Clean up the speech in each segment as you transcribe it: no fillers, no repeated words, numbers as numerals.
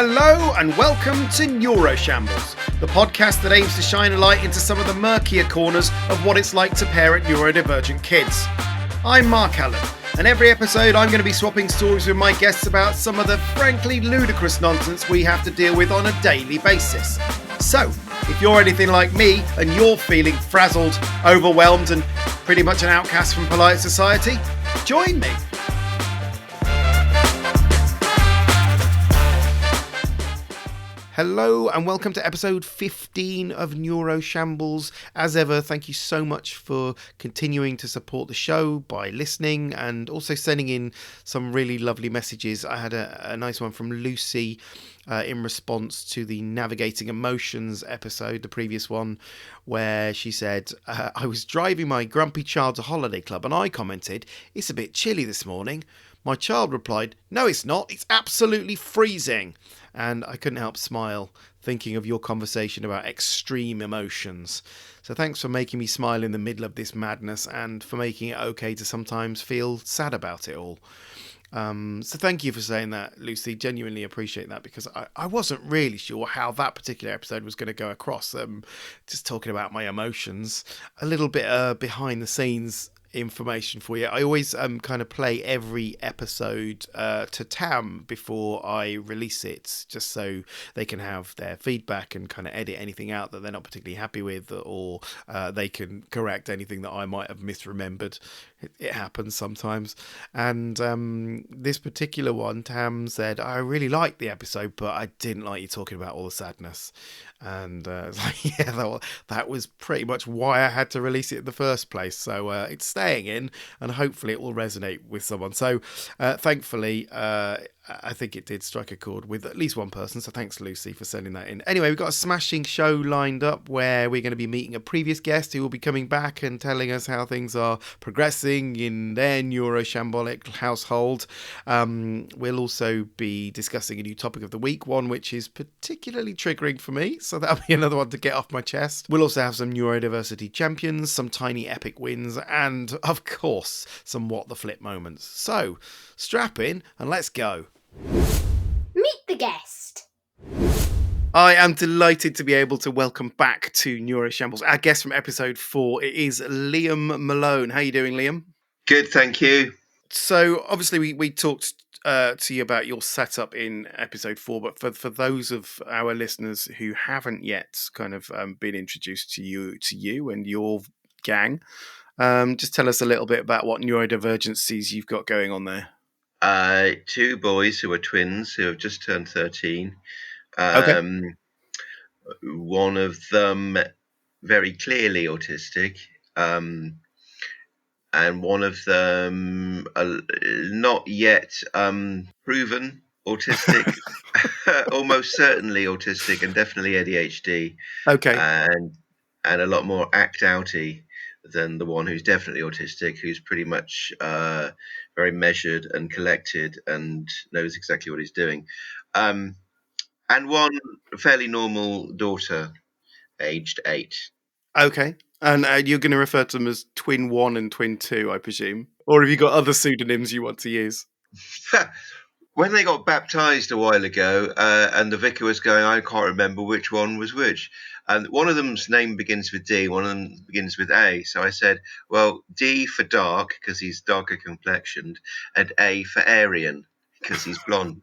Hello and welcome to Neuroshambles, the podcast that aims to shine a light into some of the murkier corners of what it's like to parent neurodivergent kids. I'm Mark Allen, and every episode I'm going to be swapping stories with my guests about some of the frankly ludicrous nonsense we have to deal with on a daily basis. So, if you're anything like me and you're feeling frazzled, overwhelmed and pretty much an outcast from polite society, join me. Hello and welcome to episode 15 of Neuroshambles. As ever, thank you so much for continuing to support the show by listening and also sending in some really lovely messages. I had a nice one from Lucy in response to the Navigating Emotions episode, the previous one, where she said, I was driving my grumpy child to holiday club and I commented, "It's a bit chilly this morning." My child replied, "No, it's not. It's absolutely freezing." And I couldn't help smile, thinking of your conversation about extreme emotions. So thanks for making me smile in the middle of this madness and for making it okay to sometimes feel sad about it all. So thank you for saying that, Lucy. Genuinely appreciate that, because I wasn't really sure how that particular episode was going to go across. Just talking about my emotions, a little bit behind the scenes information for you. I always kind of play every episode to Tam before I release it, just so they can have their feedback and kind of edit anything out that they're not particularly happy with, or they can correct anything that I might have misremembered. It happens sometimes. And this particular one, Tam said, "I really liked the episode, but I didn't like you talking about all the sadness." And it's like, yeah, that was pretty much why I had to release it in the first place. So it's staying in, and hopefully it will resonate with someone. So thankfully, I think it did strike a chord with at least one person. So thanks, Lucy, for sending that in. Anyway, we've got a smashing show lined up where we're going to be meeting a previous guest who will be coming back and telling us how things are progressing in their neuroshambolic household. We'll also be discussing a new topic of the week, one which is particularly triggering for me. So that'll be another one to get off my chest. We'll also have some neurodiversity champions, some tiny epic wins, and of course, some what the flip moments. So strap in and let's go. Meet the guest. I am delighted to be able to welcome back to Neuroshambles our guest from episode 4. It is Liam Mullone. How are you doing, Liam? Good, thank you. So obviously we talked to you about your setup in episode 4, but for those of our listeners who haven't yet kind of been introduced to you and your gang, just tell us a little bit about what neurodivergencies you've got going on there. 2 boys who are twins who have just turned 13. Okay. One of them very clearly autistic, and one of them not yet proven autistic, almost certainly autistic, and definitely ADHD. Okay. And a lot more act-outy than the one who's definitely autistic, who's pretty much very measured and collected and knows exactly what he's doing. And one fairly normal daughter, aged 8. Okay. And you're going to refer to them as Twin 1 and Twin 2, I presume? Or have you got other pseudonyms you want to use? When they got baptised a while ago, and the vicar was going, I can't remember which one was which. And one of them's name begins with D, one of them begins with A. So I said, well, D for dark, because he's darker complexioned, and A for Aryan, because he's blonde.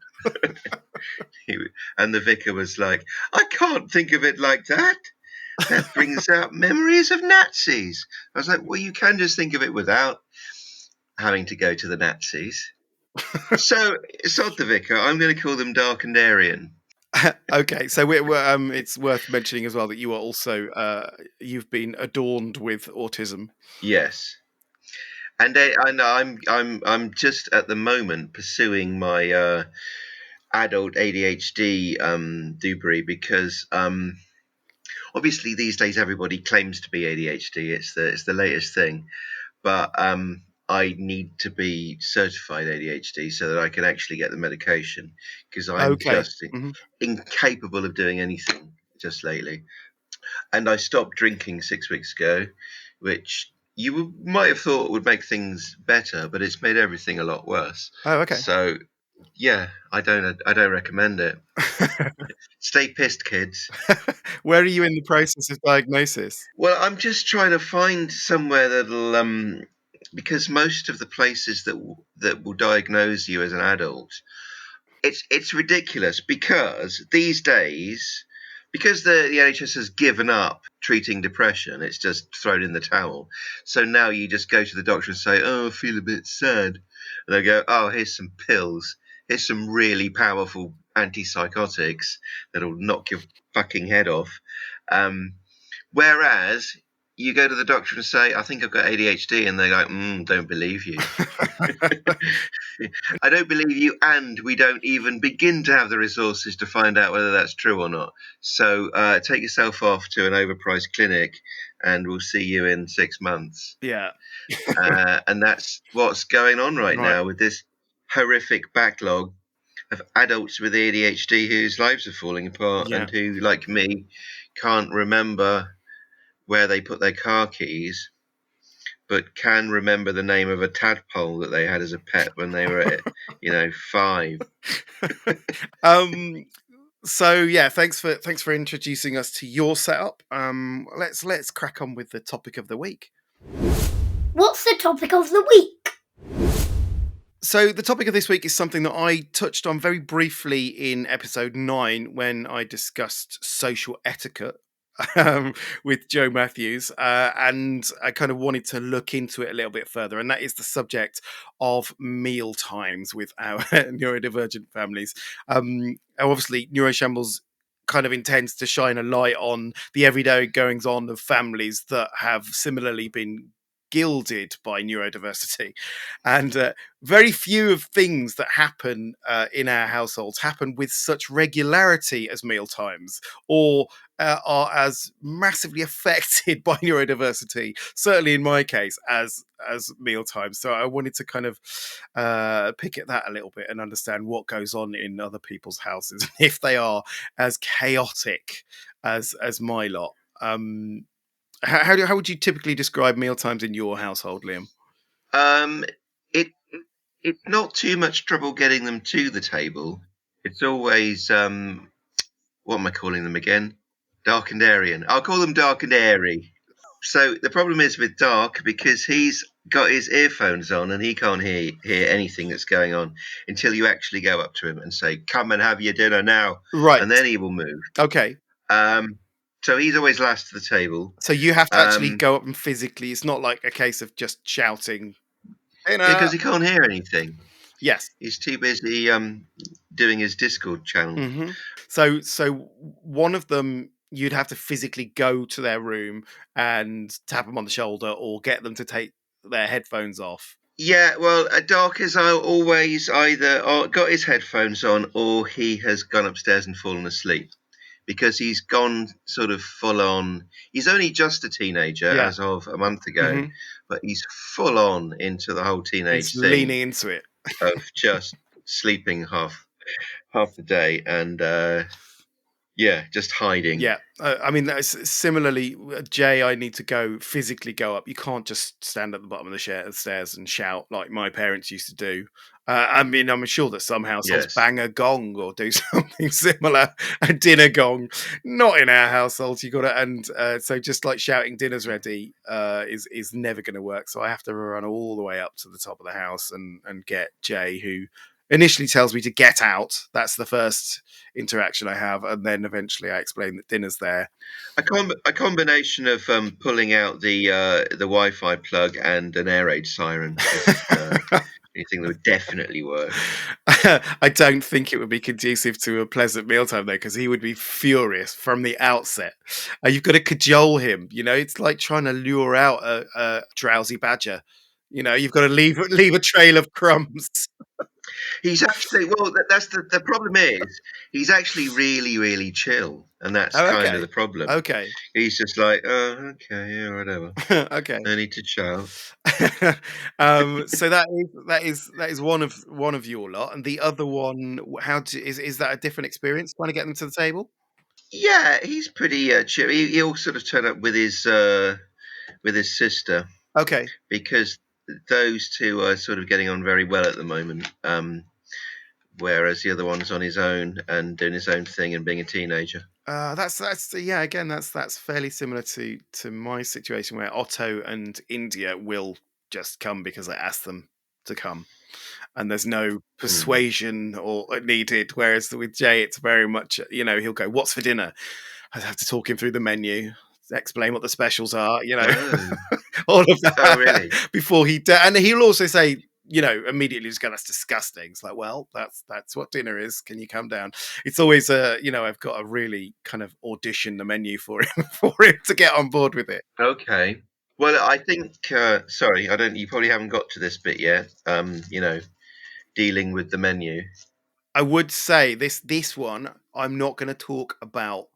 And the vicar was like, I can't think of it like that. That brings out memories of Nazis. I was like, well, you can just think of it without having to go to the Nazis. So, sod the vicar. I'm going to call them Dark and Aryan. Okay, so it's worth mentioning as well that you are also you've been adorned with autism. Yes, and I'm just at the moment pursuing my adult ADHD debris, because obviously these days everybody claims to be ADHD. It's the latest thing, but I need to be certified ADHD so that I can actually get the medication, because I'm just incapable of doing anything just lately. And I stopped drinking 6 weeks ago, which you might have thought would make things better, but it's made everything a lot worse. Oh, okay. So Yeah, I don't recommend it. Stay pissed, kids. Where are you in the process of diagnosis? Well, I'm just trying to find somewhere that'll because most of the places that will diagnose you as an adult, it's ridiculous because these days, because the NHS has given up treating depression, it's just thrown in the towel. So now you just go to the doctor and say, "Oh, I feel a bit sad," and they go, "Oh, here's some pills. Here's some really powerful antipsychotics that'll knock your fucking head off." Um, Whereas you go to the doctor and say, "I think I've got ADHD," and they're like, "Don't believe you." I don't believe you, and we don't even begin to have the resources to find out whether that's true or not. So take yourself off to an overpriced clinic, and we'll see you in 6 months. Yeah. And that's what's going on right Right. now with this horrific backlog of adults with ADHD whose lives are falling apart Yeah. and who, like me, can't remember where they put their car keys, but can remember the name of a tadpole that they had as a pet when they were, 5. um so yeah, thanks for introducing us to your setup. Let's crack on with the topic of the week. What's the topic of the week? So the topic of this week is something that I touched on very briefly in episode 9 when I discussed social etiquette um, with Joe Matthews, and I kind of wanted to look into it a little bit further, and that is the subject of meal times with our neurodivergent families. Obviously, Neuroshambles kind of intends to shine a light on the everyday goings on of families that have similarly been gilded by neurodiversity, and very few of things that happen in our households happen with such regularity as meal times, or are as massively affected by neurodiversity, certainly in my case, as meal times. So I wanted to kind of pick at that a little bit and understand what goes on in other people's houses, if they are as chaotic as my lot. How would you typically describe meal times in your household, Liam? Um, it it's not too much trouble getting them to the table. It's always what am I calling them again? Dark and Aryan. I'll call them dark and airy. So the problem is with Dark because he's got his earphones on and he can't hear anything that's going on until you actually go up to him and say, "Come and have your dinner now," Right. and then he will move. Okay. Um, so he's always last to the table. So you have to actually Um, go up and physically. It's not like a case of just shouting dinner. because he can't hear anything. Yes. He's too busy doing his Discord channel. Hmm. So one of them you'd have to physically go to their room and tap them on the shoulder or get them to take their headphones off. Yeah, well, Dark has always either got his headphones on or he has gone upstairs and fallen asleep because he's gone sort of full on. He's only just a teenager Yeah. as of a month ago, Hmm. but he's full on into the whole He's teenage thing leaning into it. of just sleeping half the day and yeah, just hiding. Yeah, I mean, that's similarly, Jay. I need to go physically go up. You can't just stand at the bottom of the stairs and shout like my parents used to do. I mean, I'm sure that some households Yes. bang a gong or do something similar, a dinner gong. Not in our households. You got to, and so just like shouting "dinner's ready" is never going to work. So I have to run all the way up to the top of the house and get Jay, who initially tells me to get out. That's the first interaction I have, and then eventually I explain that dinner's there. A combination of pulling out the Wi-Fi plug and an air raid siren is anything that would definitely work. I don't think it would be conducive to a pleasant mealtime though, because he would be furious from the outset. You've got to cajole him. You know, it's like trying to lure out a drowsy badger. You know, you've got to leave a trail of crumbs. He's actually well. That's the problem is he's actually really really chill, and that's Oh, kind of okay, the problem. okay, He's just like, oh, okay, yeah, whatever. okay. No need to shout. So that is one of your lot, and the other one, is that a different experience trying to get them to the table? Yeah, he's pretty chill. He'll sort of turn up with his sister Okay. because those two are sort of getting on very well at the moment. whereas the other one's on his own and doing his own thing and being a teenager. That's yeah. Again, that's fairly similar to my situation where Otto and India will just come because I ask them to come, and there's no Mm. persuasion or needed. Whereas with Jay, it's very much he'll go, "What's for dinner?" I have to talk him through the menu, explain what the specials are, Oh, all of oh, that really? before and he'll also say, immediately just go, "That's disgusting." It's like, well, that's what dinner is. Can you come down? It's always I've got to really kind of audition the menu for him for him to get on board with it. Okay. Well, I think. Sorry, I don't. You probably haven't got to this bit yet. Dealing with the menu. I would say this one, I'm not going to talk about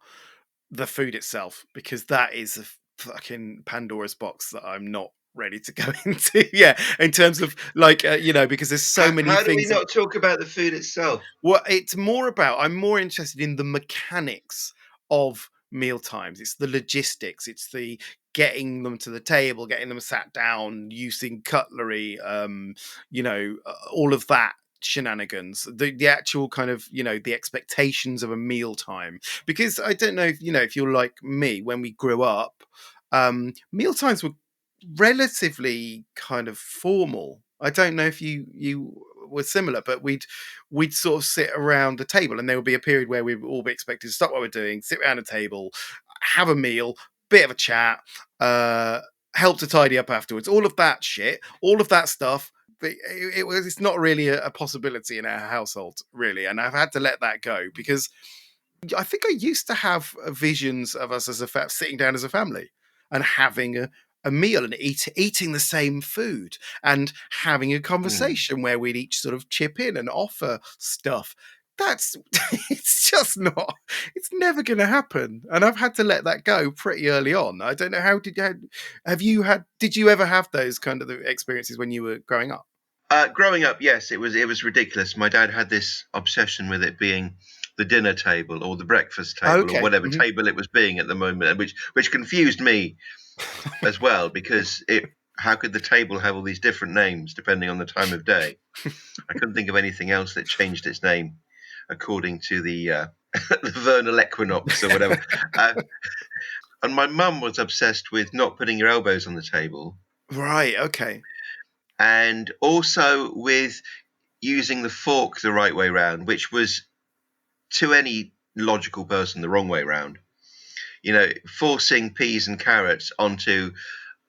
the food itself because that is a fucking Pandora's box that I'm not ready to go into. Yeah, in terms of like because there's so many How do we things. not talk about the food itself? Well, it's more about I'm more interested in the mechanics of meal times. It's the logistics. It's the getting them to the table, getting them sat down, using cutlery. All of that shenanigans. The actual kind of the expectations of a meal time. Because I don't know if you're like me when we grew up, meal times were relatively kind of formal. I don't know if you were similar, but we'd sort of sit around the table, and there would be a period where we would all be expected to stop what we're doing, sit around a table, have a meal, bit of a chat, uh, help to tidy up afterwards. All of that shit, all of that stuff. It's not really a possibility in our household, really, and I've had to let that go because I think I used to have visions of us as sitting down as a family and having a meal and eating the same food and having a Mm. conversation where we'd each sort of chip in and offer stuff. That's it's just not. It's never going to happen, and I've had to let that go pretty early on. I don't know have you had? Did you ever have those kind of experiences when you were growing up? Growing up, yes, it was ridiculous. My dad had this obsession with it being the dinner table or the breakfast table or Okay. whatever table it was being at the moment, which confused me as well because it. How could the table have all these different names depending on the time of day? I couldn't think of anything else that changed its name according to the the vernal equinox or whatever. Uh, and my mum was obsessed with not putting your elbows on the table, Right. Okay. and also with using the fork the right way round, which was to any logical person the wrong way round. Forcing peas and carrots onto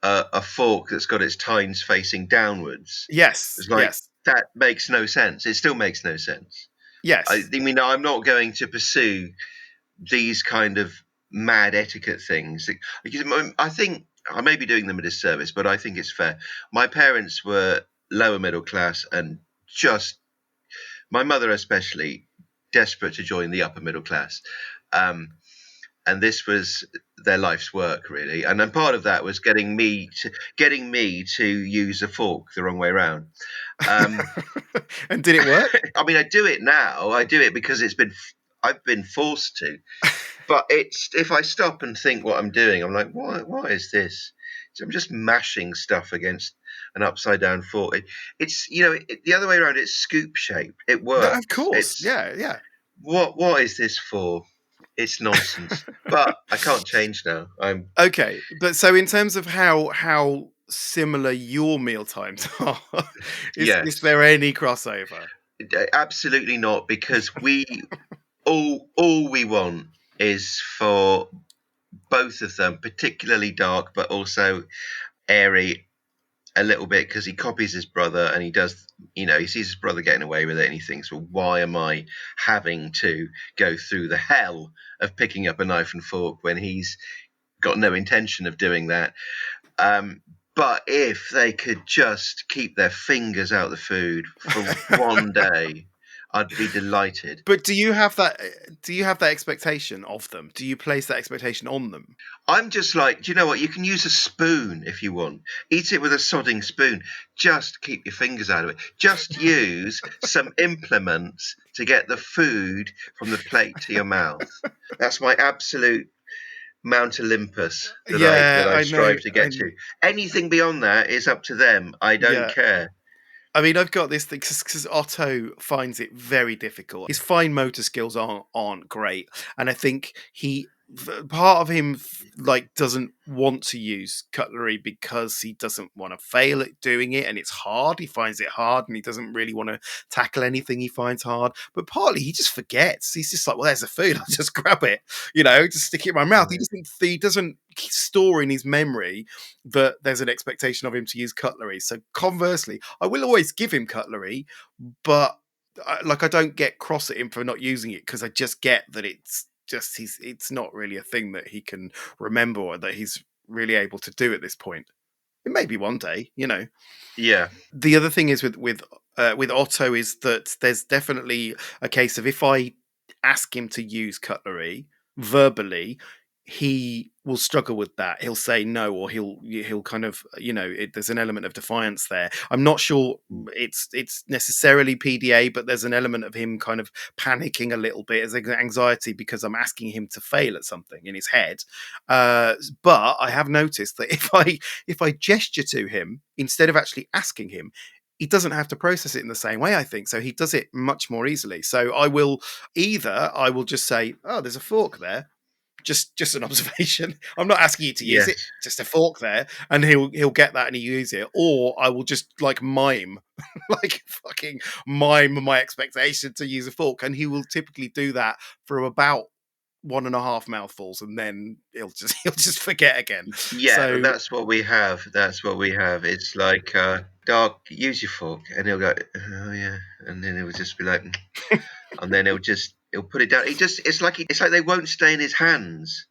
a fork that's got its tines facing downwards Yes. is like Yes. that makes no sense. It still makes no sense. I, Yes. I mean, I'm not going to pursue these kind of mad etiquette things because I think I may be doing them a disservice, but I think it's fair. My parents were lower middle class and just my mother especially desperate to join the upper middle class. Um, and this was their life's work really, and then part of that was getting me to use a fork the wrong way around. Um, And did it work? I mean, I do it now. I do it because I've been forced to. But it's if I stop and think what I'm doing, I'm like, why is this? So I'm just mashing stuff against an upside down fork. The other way around. It's scoop shape. It Of works. course. It's Yeah, yeah. what is this for? It's nonsense. But I can't change now. I'm Okay, but so in terms of how similar your meal times are, is yes, there any crossover? absolutely not because we all we want is for both of them, particularly dark, but also airy a little bit because he copies his brother and he sees his brother getting away with it and he thinks, well, why am I having to go through the hell of picking up a knife and fork when he's got no intention of doing that? Um, but if they could just keep their fingers out of the food for one day, I'd be delighted. But do you have that? Do you have that expectation of them? Do you place that expectation on them? I'm just like, do you know what? You can use a spoon if you want. Eat it with a sodding spoon. Just keep your fingers out of it. Just use some implements to get the food from the plate to your mouth. That's my absolute Mount Olympus that I Yeah, that I I know. strive to get to. Anything beyond that is up to them. I don't Yeah, care. I mean, I've got this thing because Otto finds it very difficult. His fine motor skills aren't great, and I think part of him like doesn't want to use cutlery because he doesn't want to fail at doing it, and it's hard. He finds it hard, and he doesn't really want to tackle anything he finds hard. But partly he just forgets. He's just like, well, there's the food. I'll just grab it, just stick it in my mouth. He doesn't store in his memory that there's an expectation of him to use cutlery. So conversely, I will always give him cutlery, but I don't get cross at him for not using it because I just get that it's not really a thing that he can remember or that he's really able to do at this point. It may be one day. Yeah. The other thing is with Otto is that there's definitely a case of if I ask him to use cutlery verbally, he will struggle with that. He'll say no, or he'll kind of there's an element of defiance there. I'm not sure it's necessarily PDA, but there's an element of him kind of panicking a little bit as anxiety because I'm asking him to fail at something in his head. But I have noticed that if I gesture to him instead of actually asking him, he doesn't have to process it in the same way, I think. So he does it much more easily. So I will just say, oh, there's a fork there. Just an observation. I'm not asking you to use it. Yes. Just a fork there, and he'll get that and he use it. Or I will just like mime, like fucking mime my expectation to use a fork, and he will typically do that for about 1.5 mouthfuls, and then he'll just forget again. Yeah, So that's what we have. That's what we have. It's like, Doc, use your fork, and he'll go, oh yeah, and then he'll just be like, and then he'll put it down. It's like they won't stay in his hands.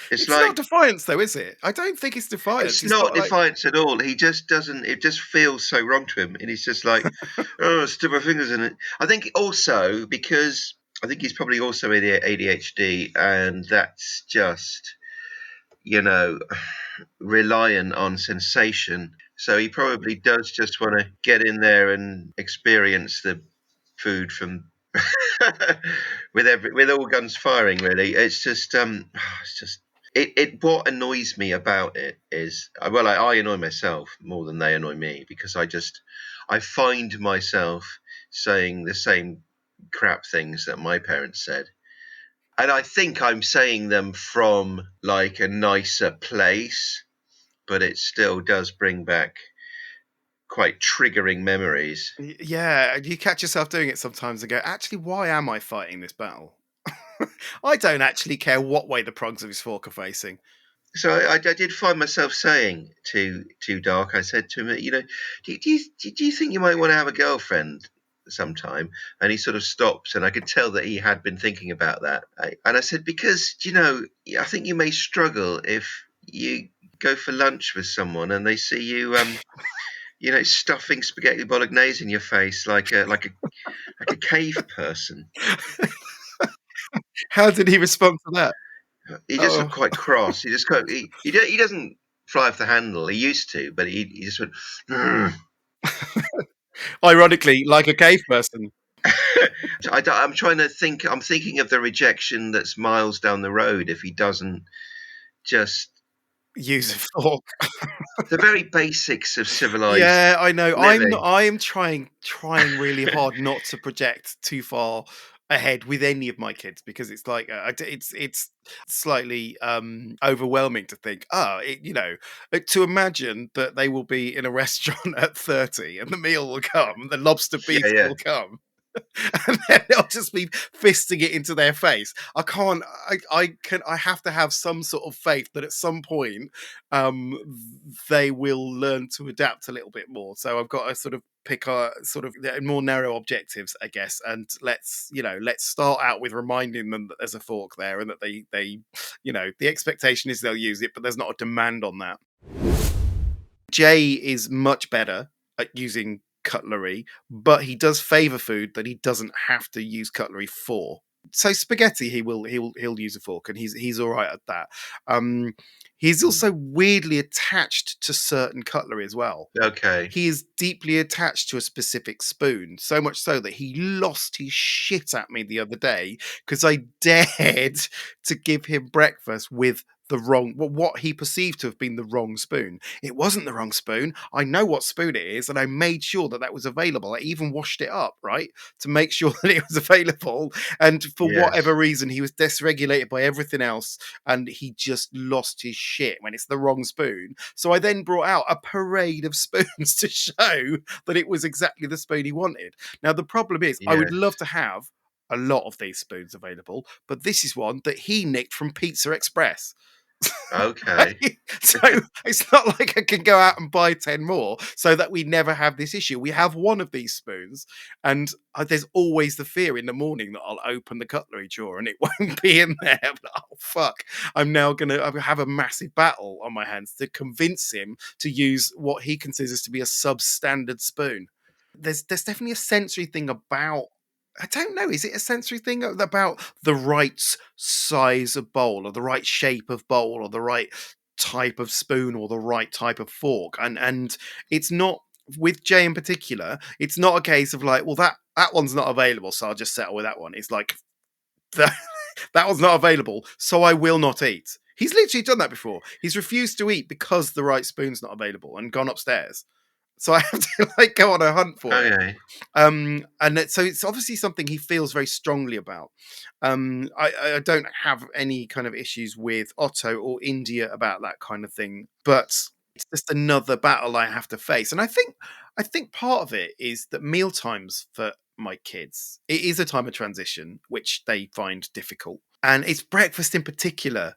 It's it's not like defiance, though, is it? I don't think it's defiance. it's It's not not like defiance at all. He just doesn't. It just feels so wrong to him, and he's just like, oh, stick my fingers in it. I think also because I think he's probably also ADHD, and that's just you know reliant on sensation. So he probably does just want to get in there and experience the food from with all guns firing. Really, it's just it's just it. What annoys me about it is well, I annoy myself more than they annoy me because I find myself saying the same crap things that my parents said. And I think I'm saying them from like a nicer place, but it still does bring back quite triggering memories. yeah, you catch yourself doing it sometimes and go, actually, why am I fighting this battle? I don't actually care what way the prongs of his fork are facing. So I did find myself saying to Dark, I said to him, do you think you might want to have a girlfriend sometime? And he sort of stopped, and I could tell that he had been thinking about that. And I said, because I think you may struggle if you go for lunch with someone and they see you, stuffing spaghetti bolognese in your face like a cave person. How did he respond to that? He just looked Oh, quite cross. He doesn't fly off the handle. He used to, but he just went. "Ugh." ironically, like a cave person. I'm trying to think. I'm thinking of the rejection that's miles down the road if he doesn't just Use a fork. the very basics of civilized Yeah, I know. living. I am trying really hard not to project too far ahead with any of my kids because it's like it's slightly overwhelming to think to imagine that they will be in a restaurant at 30 and the meal will come, the lobster Yeah, beef yeah, will come, and then they'll just be fisting it into their face. I can't. I have to have some sort of faith that at some point, um, they will learn to adapt a little bit more. So I've got to sort of pick a sort of more narrow objectives, I guess, and let's start out with reminding them that there's a fork there and that the expectation is they'll use it, but there's not a demand on that. Jay is much better at using cutlery, but he does favour food that he doesn't have to use cutlery for. So spaghetti, he'll use a fork, and he's all right at that. He's also weirdly attached to certain cutlery as well. okay. He is deeply attached to a specific spoon, so much so that he lost his shit at me the other day because I dared to give him breakfast with the wrong, what he perceived to have been the wrong spoon. It wasn't the wrong spoon. I know what spoon it is, and I made sure that that was available. I even washed it up, right, to make sure that it was available. And for whatever Yes. reason, he was dysregulated by everything else, and he just lost his shit when it's the wrong spoon. So I then brought out a parade of spoons to show that it was exactly the spoon he wanted. Now, the problem is, I would Yes. love to have a lot of these spoons available, but this is one that he nicked from Pizza Express. Okay. So it's not like I can go out and buy 10 more so that we never have this issue. We have one of these spoons, and there's always the fear in the morning that I'll open the cutlery drawer and it won't be in there. But, oh, fuck. I'm now going to have a massive battle on my hands to convince him to use what he considers to be a substandard spoon. There's definitely a sensory thing about, I don't know, is it a sensory thing about the right size of bowl or the right shape of bowl or the right type of spoon or the right type of fork? And it's not, with Jay in particular, it's not a case of like, well, that one's not available, so I'll just settle with that one. It's like that, that one's not available, so I will not eat. He's literally done that before. He's refused to eat because the right spoon's not available and gone upstairs. So I have to like go on a hunt for it. Okay. So it's obviously something he feels very strongly about. I don't have any kind of issues with Otto or India about that kind of thing, but it's just another battle I have to face. And I think part of it is that meal times for my kids, it is a time of transition which they find difficult, and it's breakfast in particular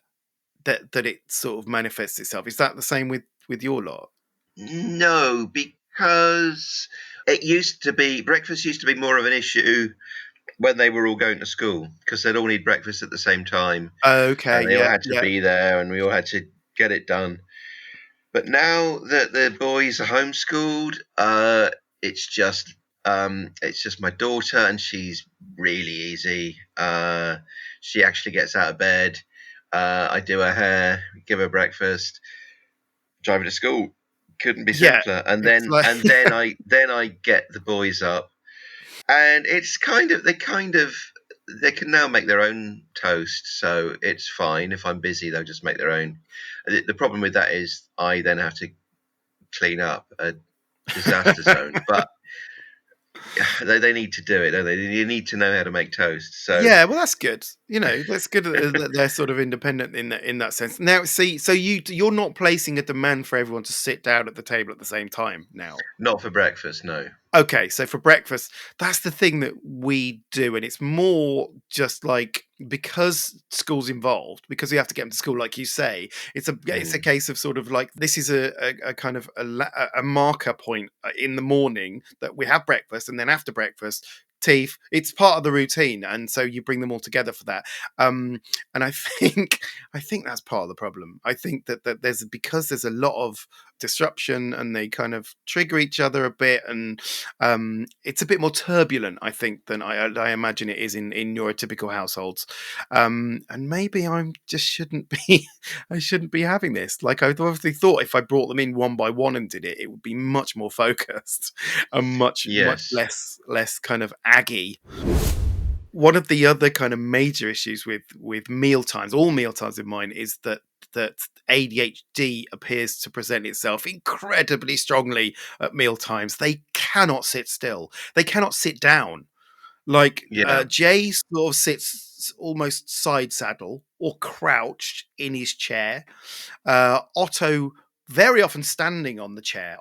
that it sort of manifests itself. Is that the same with your lot? No, because it used to be breakfast used to be more of an issue when they were all going to school because they'd all need breakfast at the same time Okay, and they all yeah, had to yeah. be there and we all had to get it done. But now that the boys are homeschooled, it's just it's just my daughter and she's really easy. She actually gets out of bed. I do her hair, give her breakfast, drive her to school. Couldn't be Yeah, simpler. And it's then like and then I get the boys up, and it's they can now make their own toast, so it's fine. If I'm busy, they'll just make their own. The problem with that is I then have to clean up a disaster zone, but they need to do it, don't they? You need to know how to make toast. So yeah, well, that's good. That's good that they're sort of independent in that sense. Now, see, so you're not placing a demand for everyone to sit down at the table at the same time now. not for breakfast, no. Okay, so for breakfast, that's the thing that we do, and it's more just like because school's involved, because we have to get them to school, like you say. It's a Mm, case of sort of like this is a kind of a marker point in the morning that we have breakfast, and then after breakfast, teeth. It's part of the routine, and so you bring them all together for that. And I think I think that's part of the problem. I think that there's a lot of disruption, and they kind of trigger each other a bit, and it's a bit more turbulent, I think, than I imagine it is in neurotypical households. And maybe I just shouldn't be, I shouldn't be having this. Like I obviously thought, if I brought them in one by one and did it, it would be much more focused and much yes. less kind of aggy. One of the other kind of major issues with meal times, all meal times in mine, is that ADHD appears to present itself incredibly strongly at meal times. They cannot sit still. They cannot sit down. Like Yeah. Jay sort of sits almost side saddle or crouched in his chair. Otto very often standing on the chair,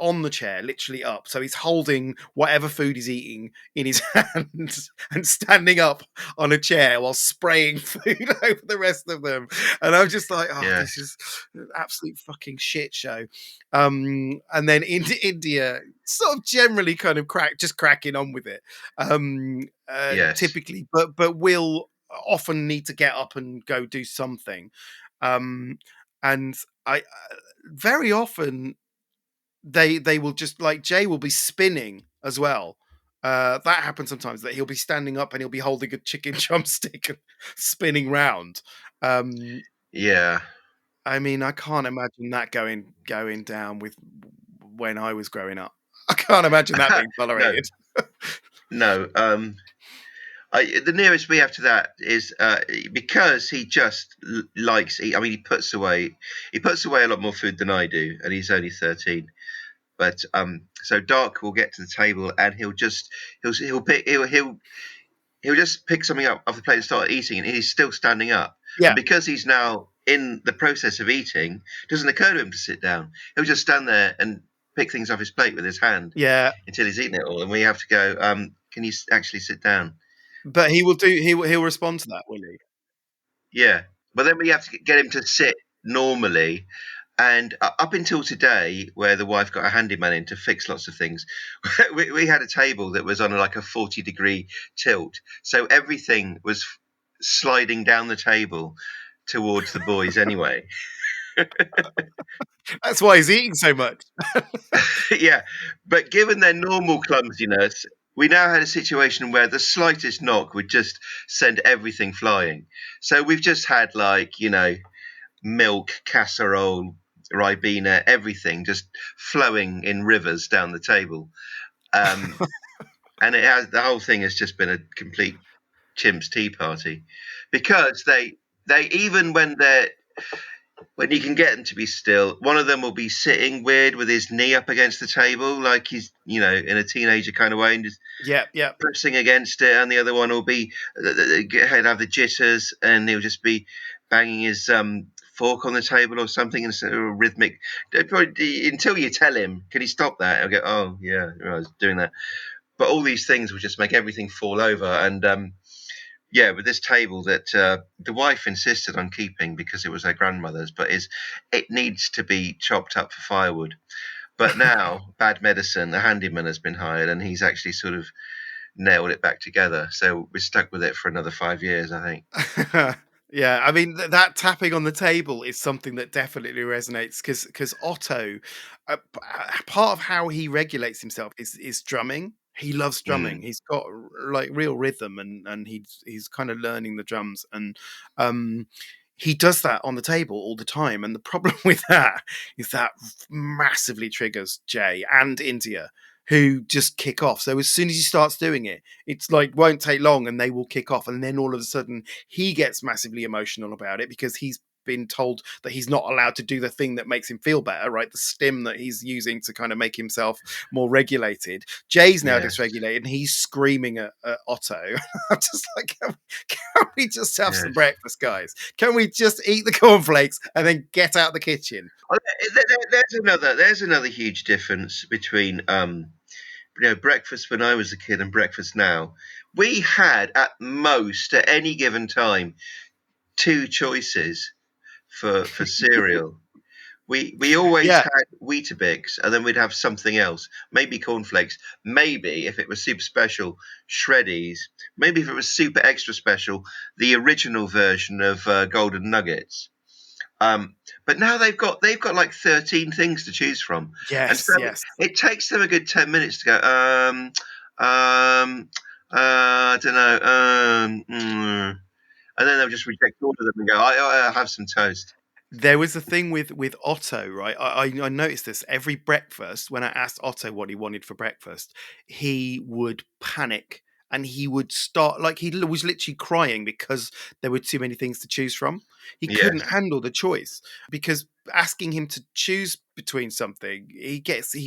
literally up. So he's holding whatever food he's eating in his hand and standing up on a chair while spraying food over the rest of them. And I'm just like, oh, this Yes. is an absolute fucking shit show. And then into India, sort of generally kind of cracking on with it. Yes. Typically, but will often need to get up and go do something. Um, and I very often they will just like Jay will be spinning as well. That happens sometimes that he'll be standing up and he'll be holding a chicken drumstick and spinning round. Um, Yeah. I mean, I can't imagine that going down with when I was growing up. I can't imagine that being No. tolerated. No. The nearest we have to that is because he just likes. I mean, he puts away a lot more food than I do, and he's only 13. But so Doc will get to the table and he'll just pick something up off the plate and start eating, and he's still standing up. And Yeah, because he's now in the process of eating, it doesn't occur to him to sit down. He'll just stand there and pick things off his plate with his hand yeah. until he's eaten it all, and we have to go. Can you actually sit down? But he will do. He'll respond to that, will he? Yeah, but then we have to get him to sit normally. And up until today, where the wife got a handyman in to fix lots of things, we had a table that was on like a 40-degree tilt. So everything was sliding down the table towards the boys anyway. That's why he's eating so much. Yeah, but given their normal clumsiness, we now had a situation where the slightest knock would just send everything flying. So we've just had like, milk, casserole, ribena, everything just flowing in rivers down the table. Um, and the whole thing has just been a complete chimps tea party because they even when you can get them to be still, one of them will be sitting weird with his knee up against the table, like he's in a teenager kind of way, and just Yeah, yeah. pressing against it, and the other one will be he'll have the jitters, and he'll just be banging his fork on the table or something, and sort of rhythmic. Probably, until you tell him, can he stop that? He'll go, oh yeah, I was doing that. But all these things will just make everything fall over, and yeah, with this table that the wife insisted on keeping because it was her grandmother's, but it needs to be chopped up for firewood. But now, bad medicine, a handyman has been hired, and he's actually sort of nailed it back together. So we're stuck with it for another 5 years, I think. Yeah, I mean that tapping on the table is something that definitely resonates because Otto, part of how he regulates himself is drumming. He loves drumming. Mm, He's got like real rhythm, and he's kind of learning the drums, and um, he does that on the table all the time. And the problem with that is that massively triggers Jay and India, who just kick off. So as soon as he starts doing it, it's like won't take long and they will kick off, and then all of a sudden he gets massively emotional about it because he's been told that he's not allowed to do the thing that makes him feel better, right? The stim that he's using to kind of make himself more regulated. Jay's now yes, dysregulated and he's screaming at Otto. I'm just like, can we just have some yes. breakfast, guys? Can we just eat the cornflakes and then get out the kitchen? Oh, there's another huge difference between breakfast when I was a kid and breakfast now. We had at most at any given time two choices for cereal. We always Yeah. had Weetabix, and then we'd have something else. Maybe cornflakes. Maybe if it was super special, Shreddies. Maybe if it was super extra special, the original version of Golden Nuggets. Um, but now they've got like 13 things to choose from, and Yes, so yes. it takes them a good 10 minutes to go. I don't know. And then they'll just reject all of them and go. I have some toast. There was a thing with Otto, right? I noticed this every breakfast when I asked Otto what he wanted for breakfast, he would panic and he would start like he was literally crying because there were too many things to choose from. He couldn't Yes, handle the choice because asking him to choose between something, he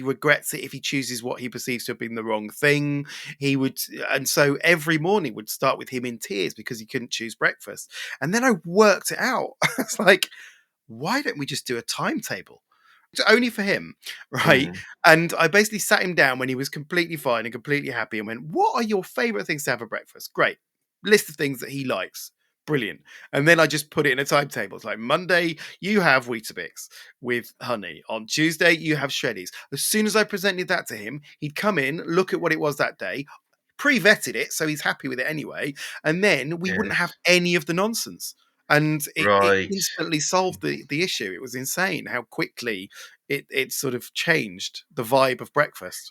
regrets it if he chooses what he perceives to have been the wrong thing. He would, and so every morning would start with him in tears because he couldn't choose breakfast. And then I worked it out. It's like, why don't we just do a timetable? It's only for him, right? mm, And I basically sat him down when he was completely fine and completely happy and went, what are your favorite things to have for breakfast? Great. List of things that he likes. Brilliant. And then I just put it in a timetable. It's like Monday, you have Weetabix with honey. On Tuesday, you have Shreddies. As soon as I presented that to him, he'd come in, look at what it was that day, pre-vetted it, so he's happy with it anyway. And then we wouldn't have yes, any of the nonsense, and it right. instantly solved the issue. It was insane how quickly it sort of changed the vibe of breakfast.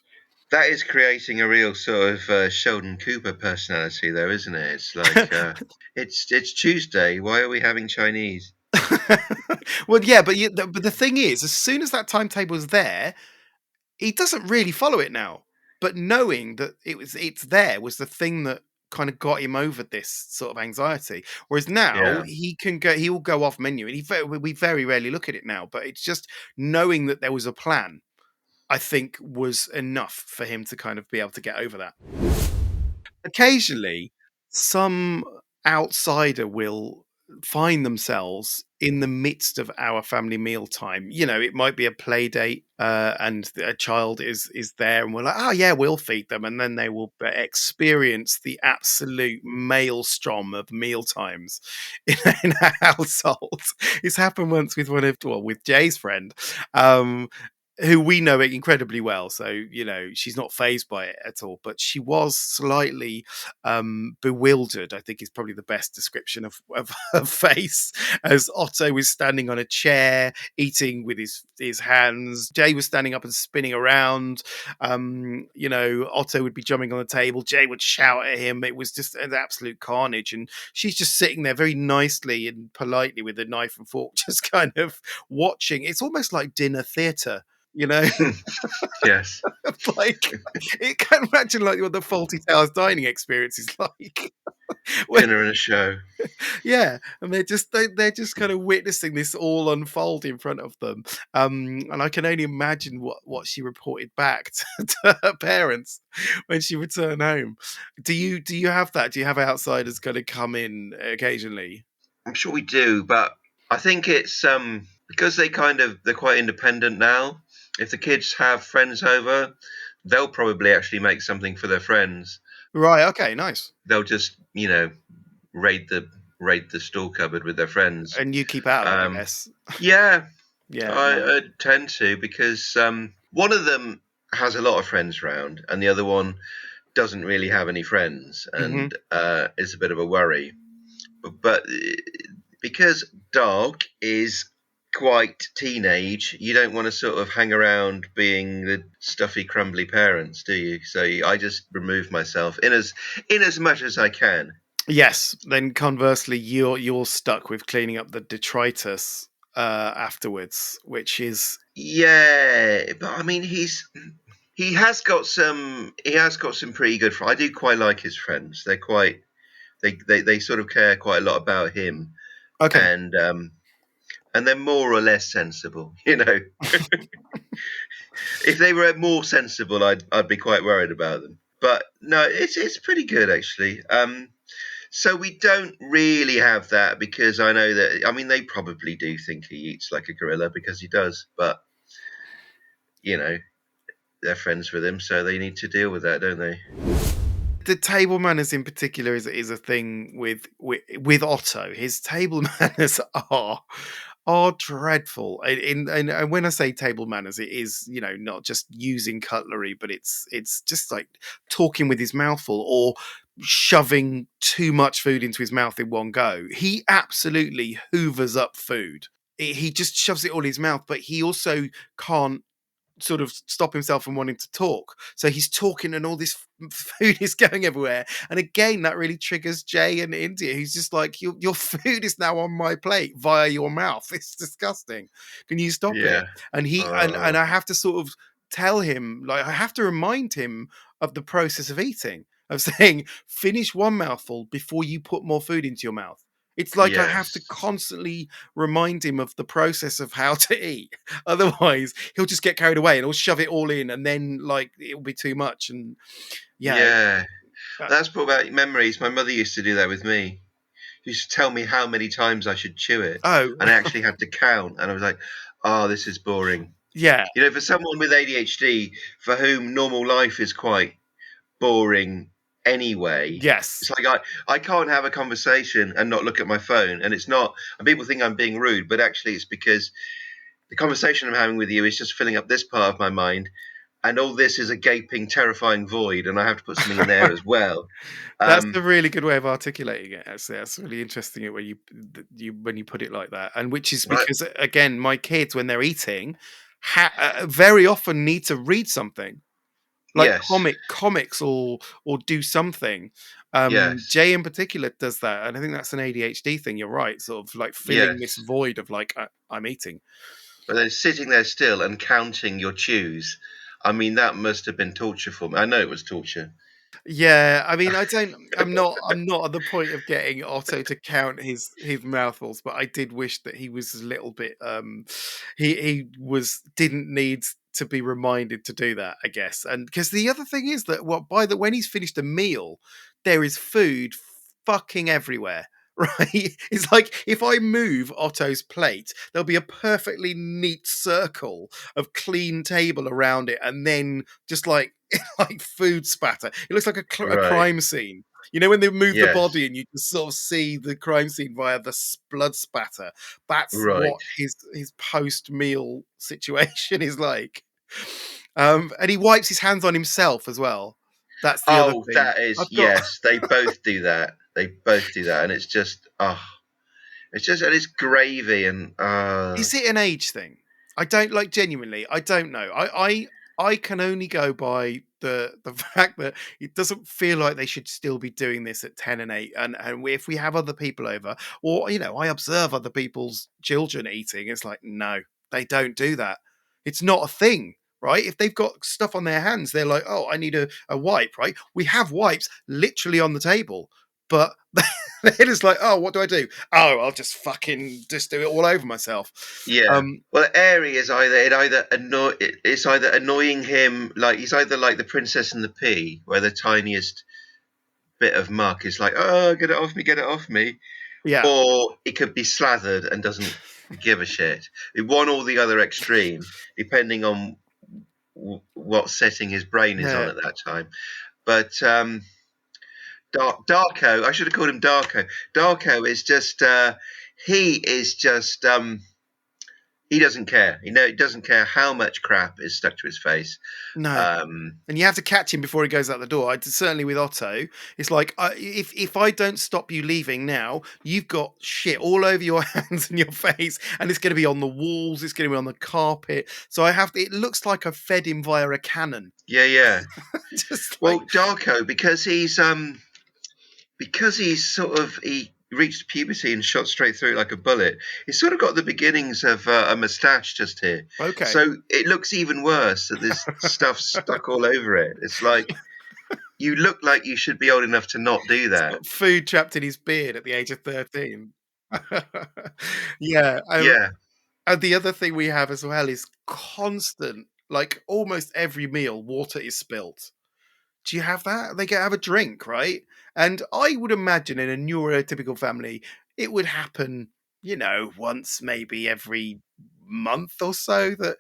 That is creating a real sort of Sheldon Cooper personality, though, isn't it? It's like it's Tuesday. Why are we having Chinese? Well, yeah, but the thing is, as soon as that timetable is there, he doesn't really follow it now. But knowing that it's there was the thing that kind of got him over this sort of anxiety. Whereas now Yeah. he will go off menu, and we very rarely look at it now. But it's just knowing that there was a plan, I think, was enough for him to kind of be able to get over that. Occasionally, some outsider will find themselves in the midst of our family mealtime. You know, it might be a play date, and a child is there, and we're like, "Oh yeah, we'll feed them," and then they will experience the absolute maelstrom of meal times in our household. It's happened once with with Jay's friend. Um, who we know it incredibly well, so you know she's not phased by it at all, but she was slightly bewildered, I think is probably the best description of her face, as Otto was standing on a chair eating with his hands. Jay was standing up and spinning around. You know, Otto would be jumping on the table, Jay would shout at him. It was just an absolute carnage, and she's just sitting there very nicely and politely with a knife and fork, just kind of watching. It's almost like dinner theatre, you know. Yes. Like, it can imagine like what the Faulty Towers dining experience is like. Where, Dinner and a show. yeah, and they're just kind of witnessing this all unfold in front of them. And I can only imagine what she reported back to her parents when she returned home. Do you have that? Do you have outsiders kind of come in occasionally? I'm sure we do, but I think it's because they're quite independent now. If the kids have friends over, they'll probably actually make something for their friends. Right. Okay. Nice. They'll just, raid the store cupboard with their friends. And you keep out of it, I Um, guess. yeah, Yeah. No. I tend to because one of them has a lot of friends round, and the other one doesn't really have any friends, Hmm. and is a bit of a worry. But because dog is quite teenage, you don't want to sort of hang around being the stuffy, crumbly parents, do you? So I just remove myself in as much as I can. Yes. Then conversely, you're stuck with cleaning up the detritus afterwards, which is Yeah, but I mean, he has got some pretty good friends. I do quite like his friends. They sort of care quite a lot about him, okay. and they're more or less sensible. If they were more sensible, I'd be quite worried about them. But no, it's pretty good actually. So we don't really have that because I know that. I mean, they probably do think he eats like a gorilla because he does, but you know, they're friends with him, so they need to deal with that, don't they? The table manners in particular is a thing with Otto. His table manners are dreadful. And when I say table manners, it is, you know, not just using cutlery, but it's just like talking with his mouth full or shoving too much food into his mouth in one go. He absolutely hoovers up food. He just shoves it all in his mouth, but he also can't sort of stop himself from wanting to talk. So he's talking and all this food is going everywhere. And again, that really triggers Jay and India. He's just like, your food is now on my plate via your mouth. It's disgusting. Can you stop it? Yeah. And and Uh, I have to sort of tell him, like I have to remind him of the process of eating, of saying, finish one mouthful before you put more food into your mouth. It's like I have to yes. constantly remind him of the process of how to eat. Otherwise, he'll just get carried away and he'll shove it all in, and then like it'll be too much. And yeah, Yeah. uh, That's brought back memories. My mother used to do that with me. She used to tell me how many times I should chew it, oh and I actually had to count. And I was like, "Oh, this is boring." yeah, For someone with ADHD, for whom normal life is quite boring anyway, yes, it's like I can't have a conversation and not look at my phone. And it's not, and people think I'm being rude, but actually it's because the conversation I'm having with you is just filling up this part of my mind. And all this is a gaping, terrifying void, and I have to put something in there as well. that's a Um, really good way of articulating it. Actually, that's really interesting. It when you when you put it like that, and which is right? because again, my kids when they're eating, very often need to read something like Yes, comics or do something. yes, Jay in particular does that, and I think that's an ADHD thing. You're right, sort of like filling this yes. void of like I'm eating. But then sitting there still and counting your chews, I mean, that must have been torture for me. I know it was torture. Yeah, I mean, I'm not at the point of getting Otto to count his mouthfuls, but I did wish that he was a little bit he was didn't need to be reminded to do that, I guess. And because the other thing is that when he's finished a meal, there is food fucking everywhere. Right? It's like if I move Otto's plate, there'll be a perfectly neat circle of clean table around it, and then just like like food spatter. It looks like a Right. crime scene. You know when they move the Yes. body and you can sort of see the crime scene via the blood spatter. That's Right. what his post meal situation is like. And he wipes his hands on himself as well. That's the other Oh, thing. that is I've got. yes. They both do that. They both do that, and it's just and it's gravy and Is it an age thing? I don't like genuinely. I don't know. I can only go by the fact that it doesn't feel like they should still be doing this at 10 and 8. And if we have other people over, or I observe other people's children eating, it's like, no, they don't do that. It's not a thing. Right? If they've got stuff on their hands, they're like, oh, I need a wipe, right? We have wipes literally on the table, but they're just like, oh, what do I do? Oh, I'll just fucking just do it all over myself. yeah. Um, Well, Airy is it's either annoying him, like he's either like the Princess and the Pea, where the tiniest bit of muck is like, oh, get it off me, yeah, or it could be slathered and doesn't give a shit. One or the other extreme, depending on what setting his brain is on yeah, at that time. But Darko, I should have called him Darko. Darko is just he is just he doesn't care. He doesn't care how much crap is stuck to his face. no. Um, And you have to catch him before he goes out the door. Certainly with Otto, it's like if I don't stop you leaving now, you've got shit all over your hands and your face, and it's going to be on the walls. It's going to be on the carpet. So I have to. It looks like I fed him via a cannon. yeah, yeah. Just Well, like Darko, because he reached puberty and shot straight through like a bullet. He's sort of got the beginnings of a moustache just here, okay, so it looks even worse that there's stuff stuck all over it. It's like you look like you should be old enough to not do he's that. got food trapped in his beard at the age of 13. Yeah, Yeah, and the other thing we have as well is constant, like almost every meal, water is spilt. Do you have that? They get have a drink, right? And I would imagine in a neurotypical family, it would happen, once maybe every month or so that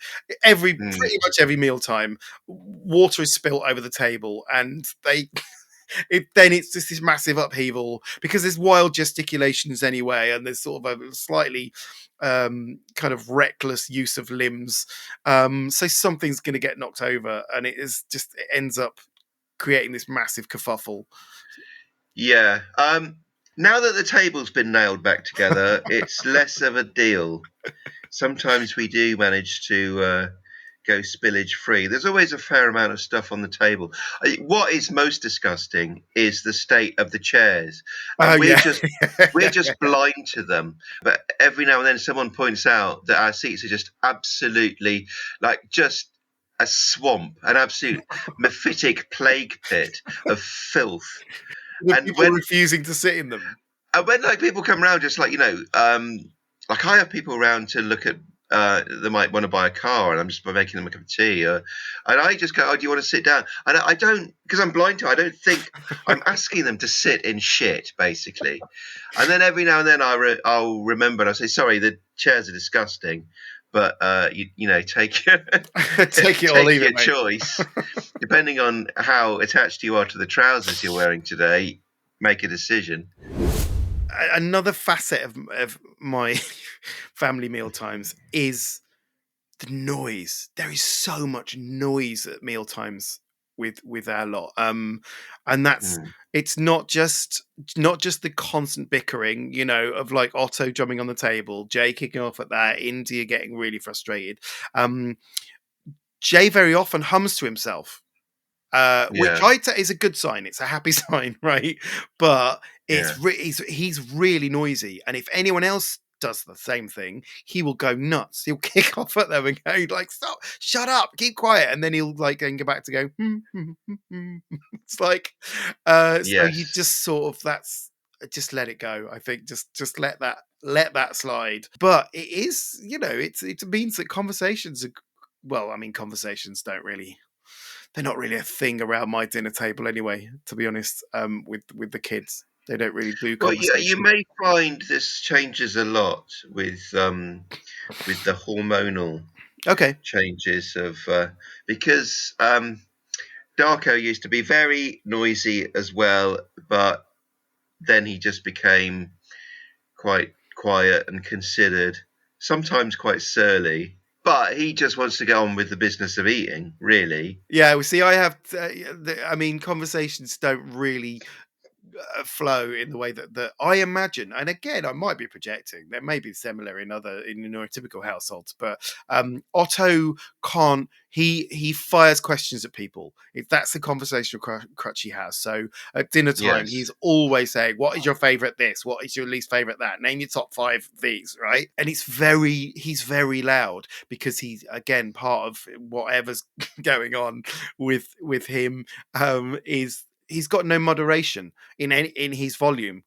mm, pretty much every mealtime, water is spilt over the table, and then it's just this massive upheaval because there's wild gesticulations anyway, and there's sort of a slightly kind of reckless use of limbs. So something's going to get knocked over, and it ends up creating this massive kerfuffle. yeah. Now that the table's been nailed back together, it's less of a deal. Sometimes we do manage to go spillage free. There's always a fair amount of stuff on the table. What is most disgusting is the state of the chairs, Oh and yeah. we're just blind to them. But every now and then, someone points out that our seats are just absolutely like just a swamp, an absolute mephitic plague pit of filth. The And people refusing to sit in them. like people come around, just like like I have people around to look at. They might want to buy a car, and I'm just making them a cup of tea, and I just go, "Oh, do you want to sit down?" And I don't, because I'm blind to. I don't think I'm asking them to sit in shit, basically. And then every now and then I'll remember, and I say, "Sorry, the chairs are disgusting, but take your Take it or take leave your it, mate. choice, depending on how attached you are to the trousers you're wearing today. Make a decision." Another facet of my family meal times is the noise. There is so much noise at meal times with our lot. And that's Hmm. it's not just the constant bickering, of like Otto jumping on the table, Jay kicking off at that, India getting really frustrated. Um, Jay very often hums to himself, which Yeah, I take is a good sign. It's a happy sign, right? But yeah. he's really noisy, and if anyone else does the same thing, he will go nuts. He'll kick off at them and go like, "Stop! Shut up! Keep quiet!" And then he'll like then go back to go. It's like, so you Yes. just sort of just let it go. I think just let that slide. But it is, it means that conversations are, well, I mean, conversations don't really, they're not really a thing around my dinner table anyway, to be honest. With the kids, they don't really do Well, you conversation. may find this changes a lot with the hormonal Okay. changes of because Darko used to be very noisy as well, but then he just became quite quiet and considered, sometimes quite surly. But he just wants to get on with the business of eating, really. Yeah, we see. I have. I mean, conversations don't really flow in the way that I imagine. And again, I might be projecting. There may be similar in neurotypical households, but Otto can't. He fires questions at people. That's the conversational crutch he has. So at dinner time, Yes. he's always saying, "What is your favorite? This. What is your least favorite? That. Name your top 5 these." Right? And he's very loud because he's again part of whatever's going on with him. Is he's got no moderation in his volume.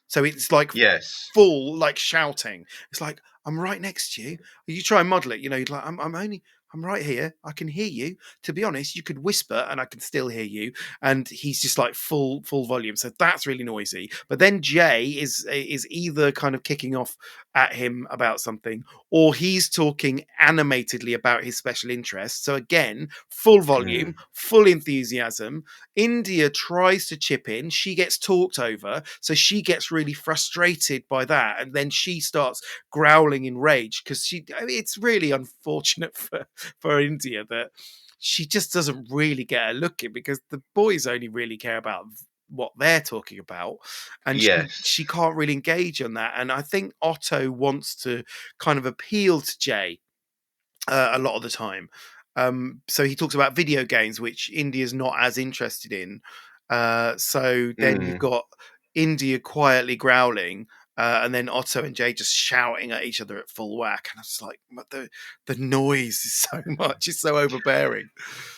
So it's like Yes. full like shouting. It's like, I'm right next to you. You try and model it, you'd like, I'm right here. I can hear you. To be honest, you could whisper and I can still hear you. And he's just like full volume. So that's really noisy. But then Jay is either kind of kicking off at him about something, or he's talking animatedly about his special interest. So again, full Mm. volume, full enthusiasm. India tries to chip in. She gets talked over. So she gets really frustrated by that. And then she starts growling in rage because it's really unfortunate for India that she just doesn't really get a look in, because the boys only really care about what they're talking about, and Yes. she can't really engage on that. And I think Otto wants to kind of appeal to Jay a lot of the time. So he talks about video games, which India's not as interested in. So then you've Mm. got India quietly growling, and then Otto and Jay just shouting at each other at full whack. And I was like, "But the noise is so much; it's so overbearing."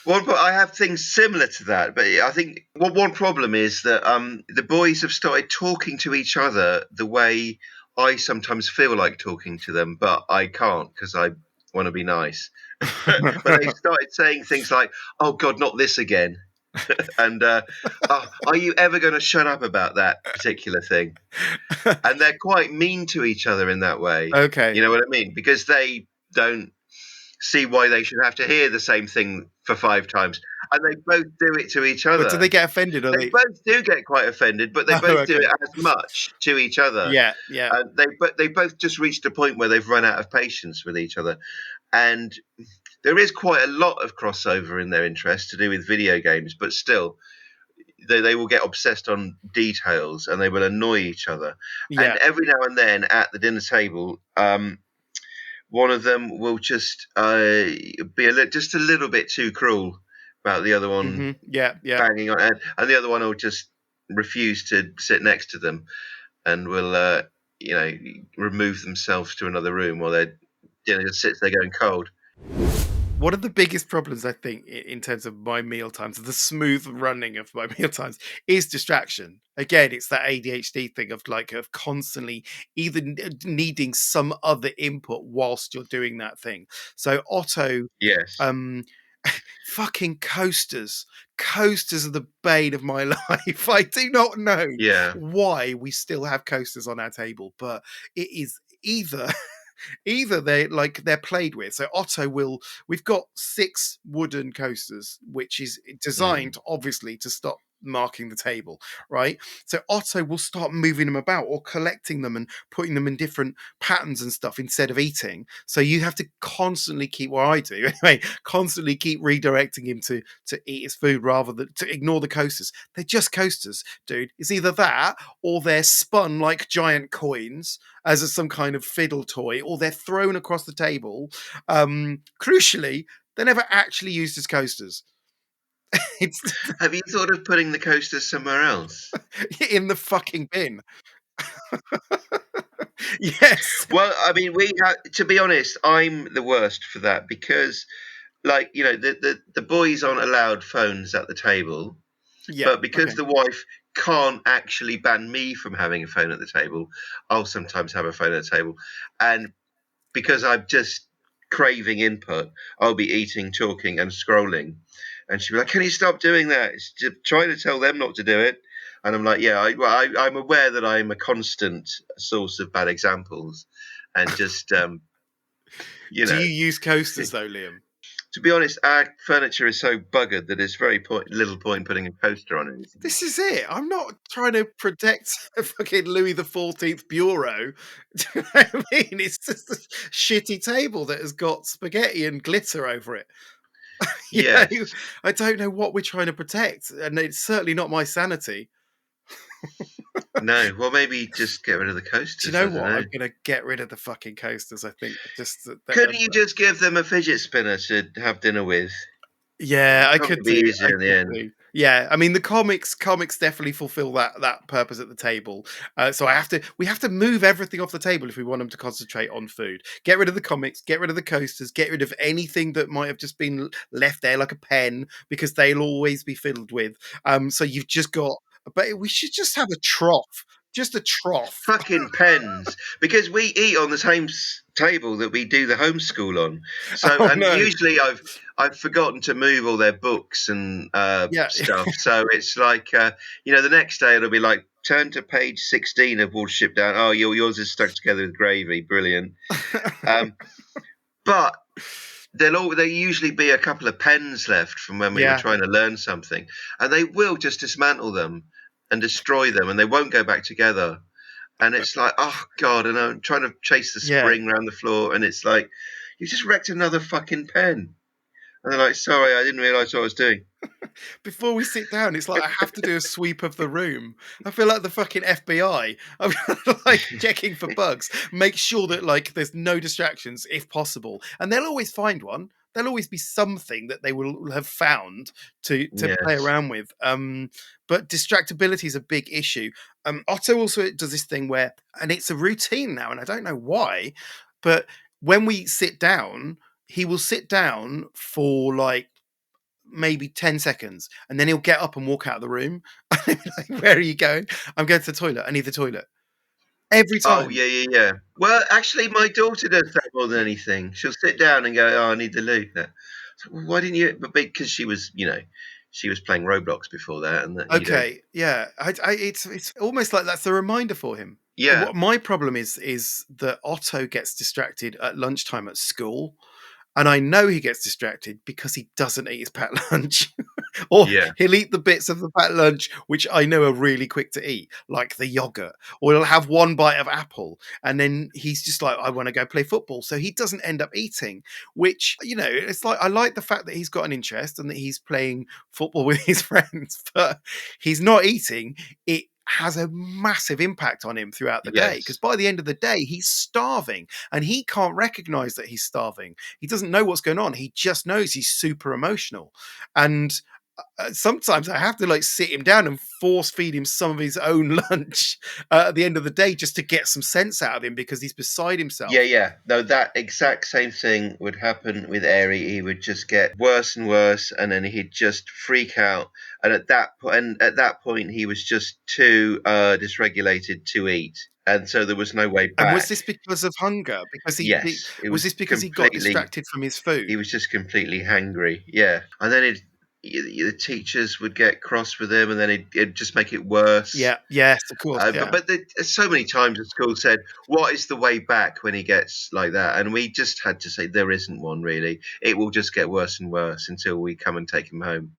But I have things similar to that, but I think one problem is that the boys have started talking to each other the way I sometimes feel like talking to them, but I can't because I want to be nice. But they started saying things like, "Oh God, not this again," and "Oh, are you ever going to shut up about that particular thing?" And they're quite mean to each other in that way. You Okay, know what I mean? Because they don't see why they should have to hear the same thing for 5 times. And they both do it to each but do they other. get offended? Or They they? both do get quite offended, but they Oh, both do it okay. as much to each other. Yeah, yeah. And they both just reached a point where they've run out of patience with each other. And there is quite a lot of crossover in their interest to do with video games, but still, they will get obsessed on details and they will annoy each other. And Yeah. every now and then at the dinner table, one of them will just be just a little bit too cruel about the other one Yeah, yeah. banging on, and the other one will just refuse to sit next to them and will, remove themselves to another room while their dinner just sits there going cold. One of the biggest problems, I think, in terms of my meal times, the smooth running of my meal times, is distraction. Again, it's that ADHD thing of constantly either needing some other input whilst you're doing that thing. So Otto, Yes. um, fucking coasters. Coasters are the bane of my life. I do not know Yeah. why we still have coasters on our table, but it is either they're played with. So Otto will we've got 6 wooden coasters, which is Mm. designed obviously to stop marking the table, right? So Otto will start moving them about or collecting them and putting them in different patterns and stuff instead of eating. So you have to constantly keep, what I do anyway, constantly keep redirecting him to eat his food rather than to ignore the coasters. They're just coasters, dude. It's either that or they're spun like giant coins as some kind of fiddle toy, or they're thrown across the table. Crucially, they're never actually used as coasters. It's Have you thought of putting the coasters somewhere else? in the fucking bin. Yes. Well, I mean, we have, to be honest, I'm the worst for that because, like, the boys aren't allowed phones at the table, Yeah. but because Okay. the wife can't actually ban me from having a phone at the table, I'll sometimes have a phone at the table, and because I'm just craving input, I'll be eating, talking, and scrolling. And she'll be like, "Can you stop doing that? It's just trying to tell them not to do it." And I'm like, "Yeah, I'm aware that I'm a constant source of bad examples, and just you Do know, you use coasters though, Liam? to be honest, our furniture is so buggered that it's very little point putting a coaster on anything." This is it. I'm not trying to protect a fucking Louis the 14th bureau. Do you know what I mean? It's just a shitty table that has got spaghetti and glitter over it. You Yes. know, I don't know what we're trying to protect, and it's certainly not my sanity. No. Well, maybe just get rid of the Do you coasters. know I don't what? know. I'm gonna get rid of the fucking coasters. I think just Couldn't you just give them a fidget spinner to have dinner with? yeah, I Probably could be do. I easier in the could end. do. Yeah, I mean the comics definitely fulfill that purpose at the table. So we have to move everything off the table if we want them to concentrate on food. Get rid of the comics, get rid of the coasters, get rid of anything that might have just been left there like a pen because they'll always be filled with. So you've just got. But we should just have a trough, just a trough. Fucking pens, because we eat on the same table that we do the homeschool on. So, Oh and no, usually I've forgotten to move all their books and yeah. stuff. So it's like the next day it'll be like turn to page 16 of Watership Down. Oh, yours is stuck together with gravy. Brilliant. Um, but there usually be a couple of pens left from when we were Yeah, trying to learn something, and they will just dismantle them and destroy them, and they won't go back together. And it's like, oh god, and I'm trying to chase the yeah. spring around the floor, and it's like, you just wrecked another fucking pen. And they're like, sorry, I didn't realise what I was doing. Before we sit down, it's like I have to do a sweep of the room. I feel like the fucking FBI. I'm like checking for bugs, make sure that like there's no distractions if possible, and they'll always find one. There'll always be something that they will have found to play Yes. around with. But distractibility is a big issue. Otto also does this thing where, and it's a routine now, and I don't know why, but when we sit down, he will sit down for like maybe 10 seconds and then he'll get up and walk out of the room. Like, where are you going? I'm going to the toilet. I need the toilet. Every Oh time. yeah, yeah, yeah. Well, actually, my daughter does that more than anything. She'll sit down and go, "Oh, I need the loo." No. So, well, why didn't you? But because she was playing Roblox before that, and that you don't. Okay, yeah. It's almost like that's a reminder for him. Yeah, What my problem is that Otto gets distracted at lunchtime at school, and I know he gets distracted because he doesn't eat his packed lunch. Or yeah, he'll eat the bits of the packed lunch which I know are really quick to eat, like the yogurt, or he'll have one bite of apple, and then he's just like, I want to go play football. So he doesn't end up eating, which, it's like I like the fact that he's got an interest and that he's playing football with his friends, but he's not eating. It has a massive impact on him throughout the day because yes. by the end of the day, he's starving and he can't recognize that he's starving. He doesn't know what's going on. He just knows he's super emotional. And sometimes I have to like sit him down and force feed him some of his own lunch at the end of the day just to get some sense out of him because he's beside Yeah, himself. yeah. No, that exact same thing would happen with Airy. He would just get worse and worse, and then he'd just freak out. And at that point, he was just too dysregulated to eat, and so there was no way And was back. this because of hunger? Because Yes, it was was this because he got completely. distracted from his He food? was just completely hangry. Yeah, and then the teachers would get cross with him, and then it'd just make it worse. Yeah, yes, of course, But yeah. so many times the school said, "What is the way back when he gets like that?" And we just had to say, "There isn't one really. It will just get worse and worse until we come and take him home."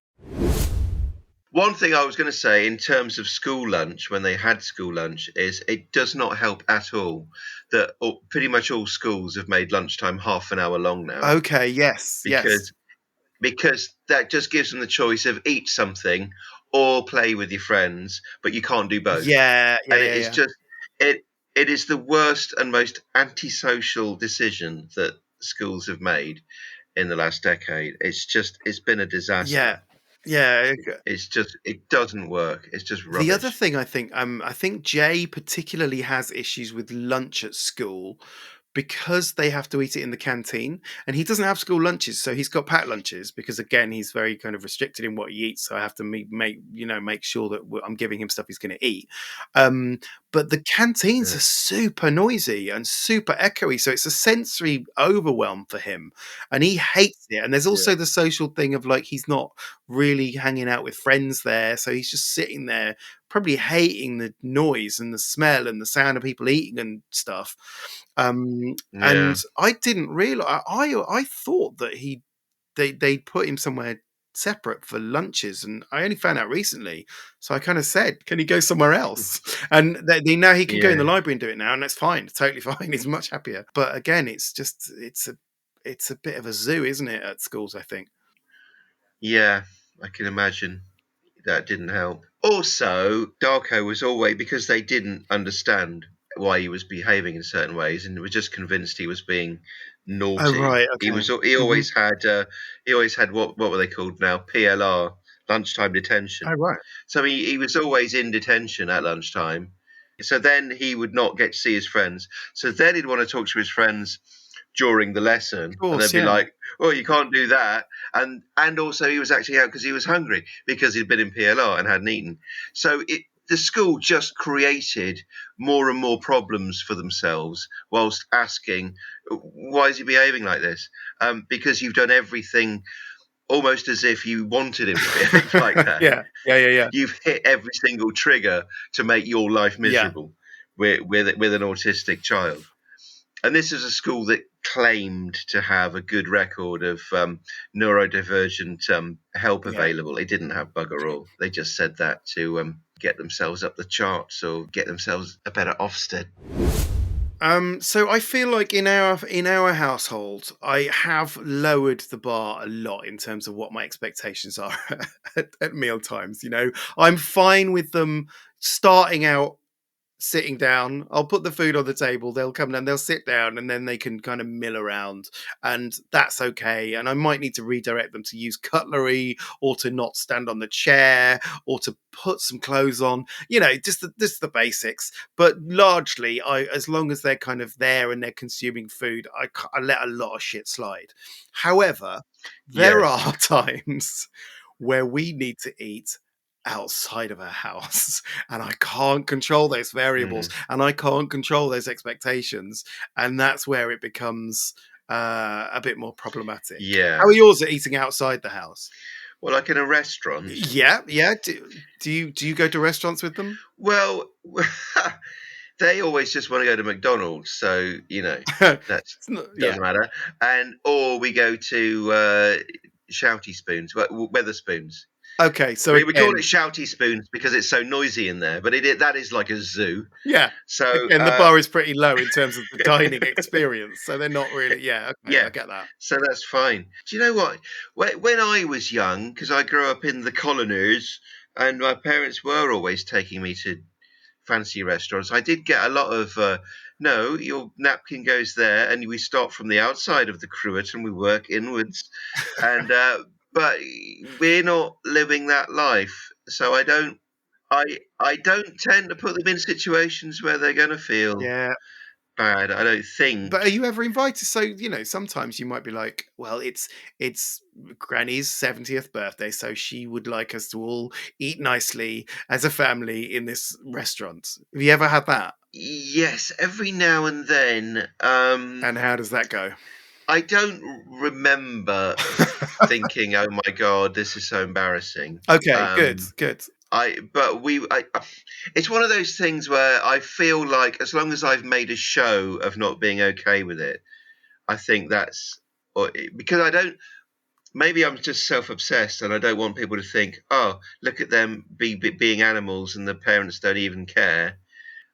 One thing I was going to say in terms of school lunch, when they had school lunch, is it does not help at all that pretty much all schools have made lunchtime half an hour long now Okay, yes, yes. because that just gives them the choice of eat something or play with your friends, but you can't do both. Yeah, yeah, And it yeah, is yeah. just it is the worst and most antisocial decision that schools have made in the last decade. It's been a disaster. Yeah. Yeah. It doesn't work. It's just The other rubbish. thing I think Jay particularly has issues with lunch at school because they have to eat it in the canteen, and he doesn't have school lunches, so he's got packed lunches because again he's very kind of restricted in what he eats. So I have to make sure that I'm giving him stuff he's going to eat. Um, but the canteens are Yeah. super noisy and super echoey, so it's a sensory overwhelm for him, and he hates it. And there's Yeah. also the social thing of like he's not really hanging out with friends there, so he's just sitting there probably hating the noise and the smell and the sound of people eating and stuff. And Yeah. I didn't realize. I thought that they'd put him somewhere separate for lunches, and I only found out recently. So I kind of said, "Can he go somewhere else?" And they now he can go in the Yeah. library and do it now, and that's fine, totally fine. He's much happier. But again, it's a bit of a zoo, isn't it, at schools? I think. Yeah. I can imagine. That didn't help. Also, Darko was always, because they didn't understand why he was behaving in certain ways, and were just convinced he was being Oh naughty. right, He okay. was. He Hmm. always had what were they called now? PLR, lunchtime Oh detention. right. So he was always in detention at lunchtime. So then he would not get to see his friends. So then he'd want to talk to his friends during the lesson, Of and they'd course, be yeah, like, "Oh, you can't do that." And also he was actually out because he was hungry because he'd been in PLR and hadn't eaten. So the school just created more and more problems for themselves whilst asking, "Why is he behaving like this?" Because you've done everything almost as if you wanted him to behave like that. yeah, yeah, yeah, yeah, You've hit every single trigger to make your life yeah, miserable with an autistic child. And this is a school that claimed to have a good record of neurodivergent help yeah. available. They didn't have bugger all. They just said that to get themselves up the charts or get themselves a better Ofsted. So I feel like in our household, I have lowered the bar a lot in terms of what my expectations are at meal times. I'm fine with them starting out sitting down. I'll put the food on the table. They'll come down, they'll sit down, and then they can kind of mill around. And that's okay. And I might need to redirect them to use cutlery or to not stand on the chair or to put some clothes on, just the basics. But largely, as long as they're kind of there and they're consuming food, I let a lot of shit slide. However, there Yes. are times where we need to eat outside of our house and I can't control those variables Mm. and I can't control those expectations, and that's where it becomes a bit more problematic. How Yeah. are yours at eating outside the house? Well, like in a restaurant. Yeah, yeah. Do you go to restaurants with them? Well, they always just want to go to McDonald's, so that It's not, yeah. doesn't matter. And or we go to Shouty Spoons, Weatherspoons. Okay, so We call it again, Shouty Spoons because it's so noisy in there, but that is like a zoo. yeah. So Again, the bar is pretty low in terms of the dining experience, so they're not really. Yeah, okay, I yeah, get that. so that's fine. Do you know what? When I was young, because I grew up in the colonies, and my parents were always taking me to fancy restaurants, I did get a lot of no, your napkin goes there, and we start from the outside of the cruet and we work inwards, and but we're not living that life, so I I don't tend to put them in situations where they're going to feel Yeah. bad. I don't think. But are you ever invited? So, sometimes you might be like, well, it's Granny's 70th birthday, so she would like us to all eat nicely as a family in this restaurant. Have you ever had that? Yes, every now and then. And how does that go? I don't remember thinking, "Oh my god, this is so embarrassing." Okay, good, Um, good. it's one of those things where I feel like as long as I've made a show of not being okay with it, I think that's because I don't. Maybe I'm just self-obsessed, and I don't want people to think, "Oh, look at them being animals, and the parents don't even care."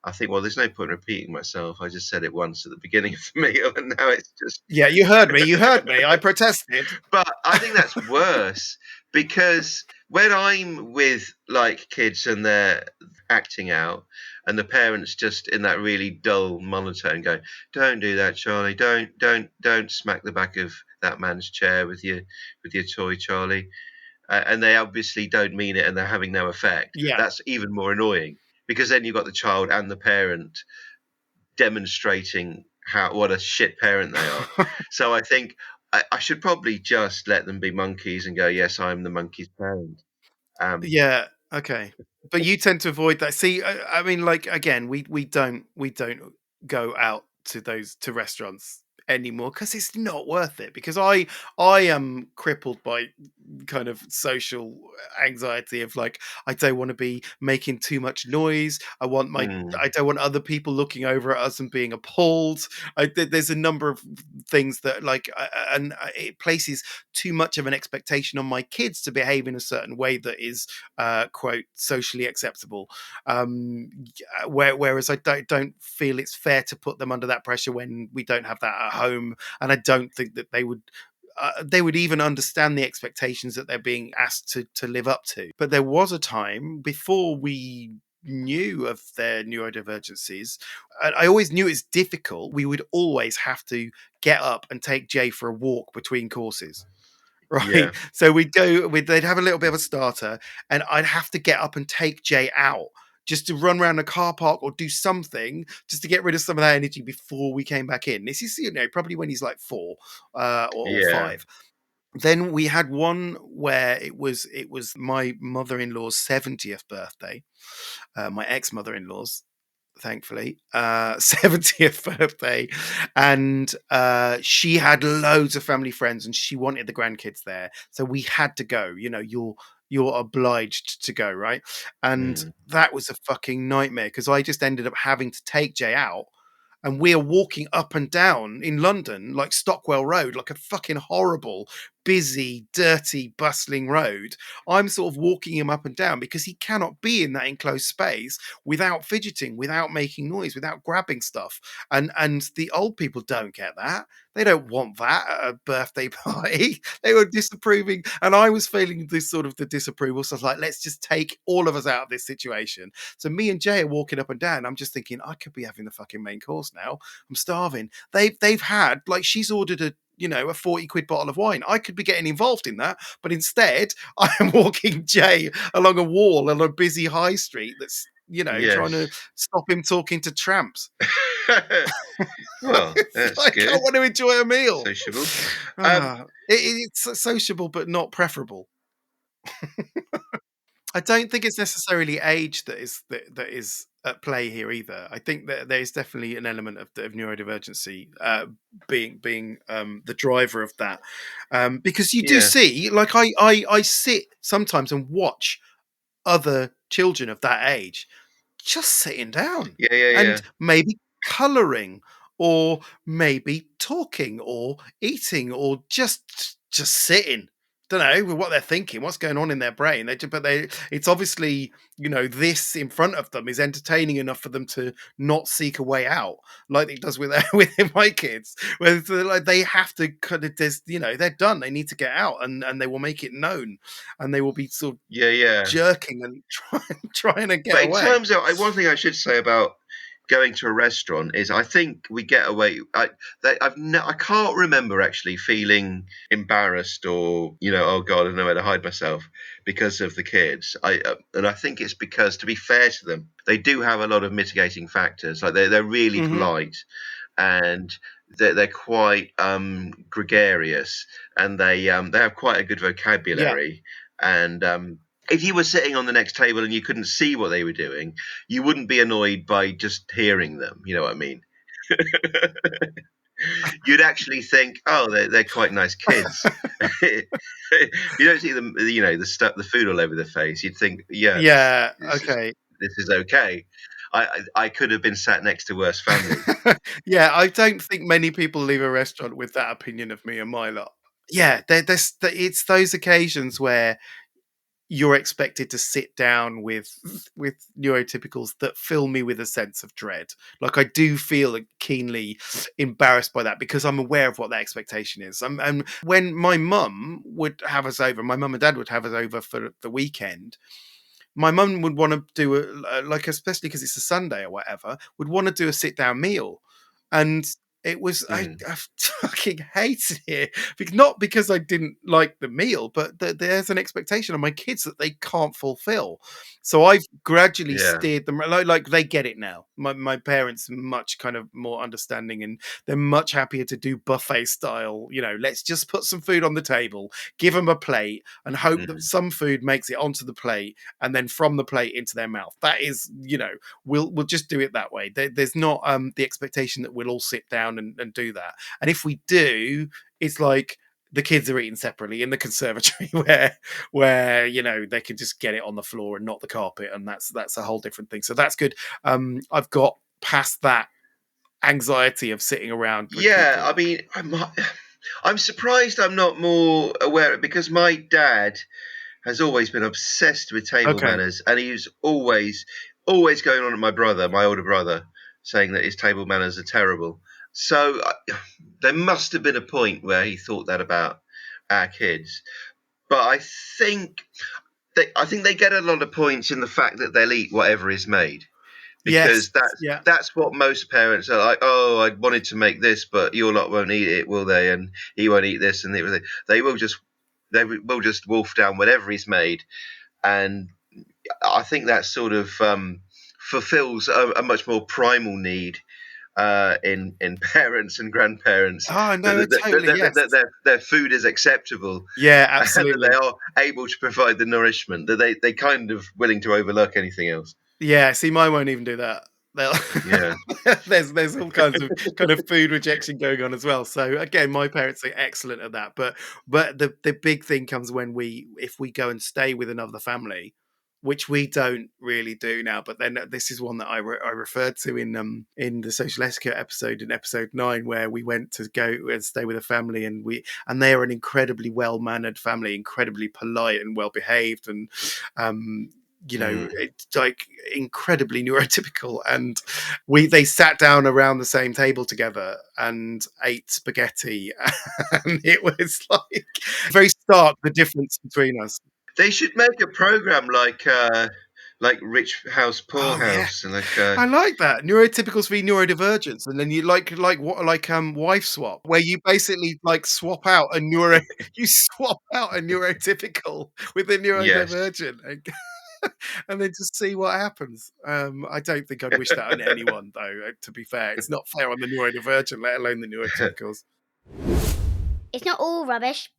I think, well, there's no point repeating myself. I just said it once at the beginning of the meal, and now it's just. Yeah, you heard me. You heard me. I protested. But I think that's worse because when I'm with like kids and they're acting out, and the parents just in that really dull monotone go, "Don't do that, Charlie. Don't smack the back of that man's chair with your toy, Charlie." and they obviously don't mean it and they're having no effect, Yeah. that's even more annoying, because then you've got the child and the parent demonstrating what a shit parent they are. So I think I should probably just let them be monkeys and go, yes, I'm the monkey's parent. Yeah. Okay. But you tend to avoid that. See, I mean, like again, we don't go out to those to restaurants anymore because it's not worth it. Because I am crippled by kind of social anxiety of like I don't want to be making too much noise. Mm, I don't want other people looking over at us and being appalled. There's a number of things that like and it places too much of an expectation on my kids to behave in a certain way that is quote socially acceptable. Whereas I don't feel it's fair to put them under that pressure when we don't have that at home, and I don't think that they would even understand the expectations that they're being asked to live up to. But there was a time before we knew of their neurodivergencies. I always knew it's difficult. We would always have to get up and take Jay for a walk between courses. Right. yeah, So they'd have a little bit of a starter, and I'd have to get up and take Jay out just to run around the car park or do something just to get rid of some of that energy before we came back in. This is, probably when he's like 4 or yeah. 5. Then we had one where it was my mother-in-law's 70th birthday, my ex-mother-in-law's, thankfully, 70th birthday, and she had loads of family friends and she wanted the grandkids there, so we had to go. You're obliged to go, right? And Mm, that was a fucking nightmare because I just ended up having to take Jay out, and we are walking up and down in London, like Stockwell Road, like a fucking horrible, busy, dirty, bustling road. I'm sort of walking him up and down because he cannot be in that enclosed space without fidgeting, without making noise, without grabbing stuff. And the old people don't get that. They don't want that at a birthday party. They were disapproving, and I was feeling this sort of the disapproval. So I was like, let's just take all of us out of this situation. So me and Jay are walking up and down. I'm just thinking, I could be having the fucking main course now. I'm starving. They've had like she's ordered a 40 quid bottle of wine. I could be getting involved in that, but instead I am walking Jay along a wall on a busy high street that's trying to yes. stop him talking to tramps. Well, that's I can't good. want to enjoy a meal. Sociable. Um, It's sociable but not preferable. I don't think it's necessarily age that is at play here either. I think that there's definitely an element of neurodivergency being the driver of that, because you do yeah, see, like I sit sometimes and watch other children of that age just sitting down yeah, yeah, yeah, and maybe coloring or maybe talking or eating or just sitting. Don't know with what they're thinking, what's going on in their brain. It's obviously, this in front of them is entertaining enough for them to not seek a way out, like it does with with my kids. Where like they have to kind of, they're done. They need to get out, and they will make it known, and they will be sort of yeah, yeah. jerking and trying to get But in away. terms of one thing I should say about going to a restaurant is I think we get away. I can't remember actually feeling embarrassed or oh god, I don't know where to hide myself because of the kids. And I think it's because, to be fair to them, they do have a lot of mitigating factors. Like they're really Hmm. polite, and they're quite gregarious, and they have quite a good Yeah. vocabulary. And if you were sitting on the next table and you couldn't see what they were doing, you wouldn't be annoyed by just hearing them. You know what I mean? You'd actually think, oh, they're quite nice kids. You don't see them, the food all over their face. You'd think, yeah, Yeah. this is Okay. this is okay. I could have been sat next to worse families. Yeah. I don't think many people leave a restaurant with that opinion of me and my lot. Yeah. It's those occasions where you're expected to sit down with neurotypicals that fill me with a sense of dread. Like I do feel keenly embarrassed by that because I'm aware of what that expectation is. And when my mum would have us over, my mum and dad would have us over for the weekend. My mum would want to do like, especially because it's a Sunday or whatever, would want to do a sit down meal, and It was Mm. I fucking hated it, not because I didn't like the meal, but there's an expectation on my kids that they can't fulfill. So I've gradually Yeah. steered them like they get it now. My parents are much kind of more understanding, and they're much happier to do buffet style. Let's just put some food on the table, give them a plate, and hope that Mm. some food makes it onto the plate, and then from the plate into their mouth. That is, we'll just do it that way. There's not the expectation that we'll all sit down and do that. And if we do, it's like the kids are eating separately in the conservatory where they can just get it on the floor and not the carpet, and that's a whole different thing. So that's good. I've got past that anxiety of sitting around with Yeah, people. I mean, I'm surprised I'm not more aware because my dad has always been obsessed with table Okay. manners, and he was always going on at my brother, my older brother, saying that his table manners are terrible. So there must have been a point where he thought that about our kids. But think I think they get a lot of points in the fact that they'll eat whatever is made, Yes. because that's Yeah. that's what most parents are like. Oh, I wanted to make this, but your lot won't eat it, will they? And he won't eat this, and they will just wolf down whatever he's made. And I think that sort of fulfills a much more primal need in parents and grandparents, Oh that, no, totally. Yes. their food is acceptable, Yeah, and that they absolutely. are able to provide the nourishment, that they kind of willing to overlook anything else. Yeah, see, mine won't even do that. They'll Yeah. there's all kinds of kind of food rejection going on as well. So again, my parents are excellent at that. But the big thing comes when if we go and stay with another family, which we don't really do now. But then this is one that I referred to in the social etiquette episode, in episode 9, where we went to go and stay with a family, and they are an incredibly well mannered family, incredibly polite and well behaved, and um Mm. it's like incredibly neurotypical. And they sat down around the same table together and ate spaghetti, and it was like very stark, the difference between us. They should make a program like Rich House, Poor Oh yeah, House, and I like that. Neurotypicals v neurodivergence, and then you like what like wife swap, where you basically like swap out a neuro you swap out a neurotypical with a yes. neurodivergent, and then just see what happens. I don't think I'd wish that on anyone, though. To be fair, it's not fair on the neurodivergent, let alone the neurotypicals. It's not all rubbish.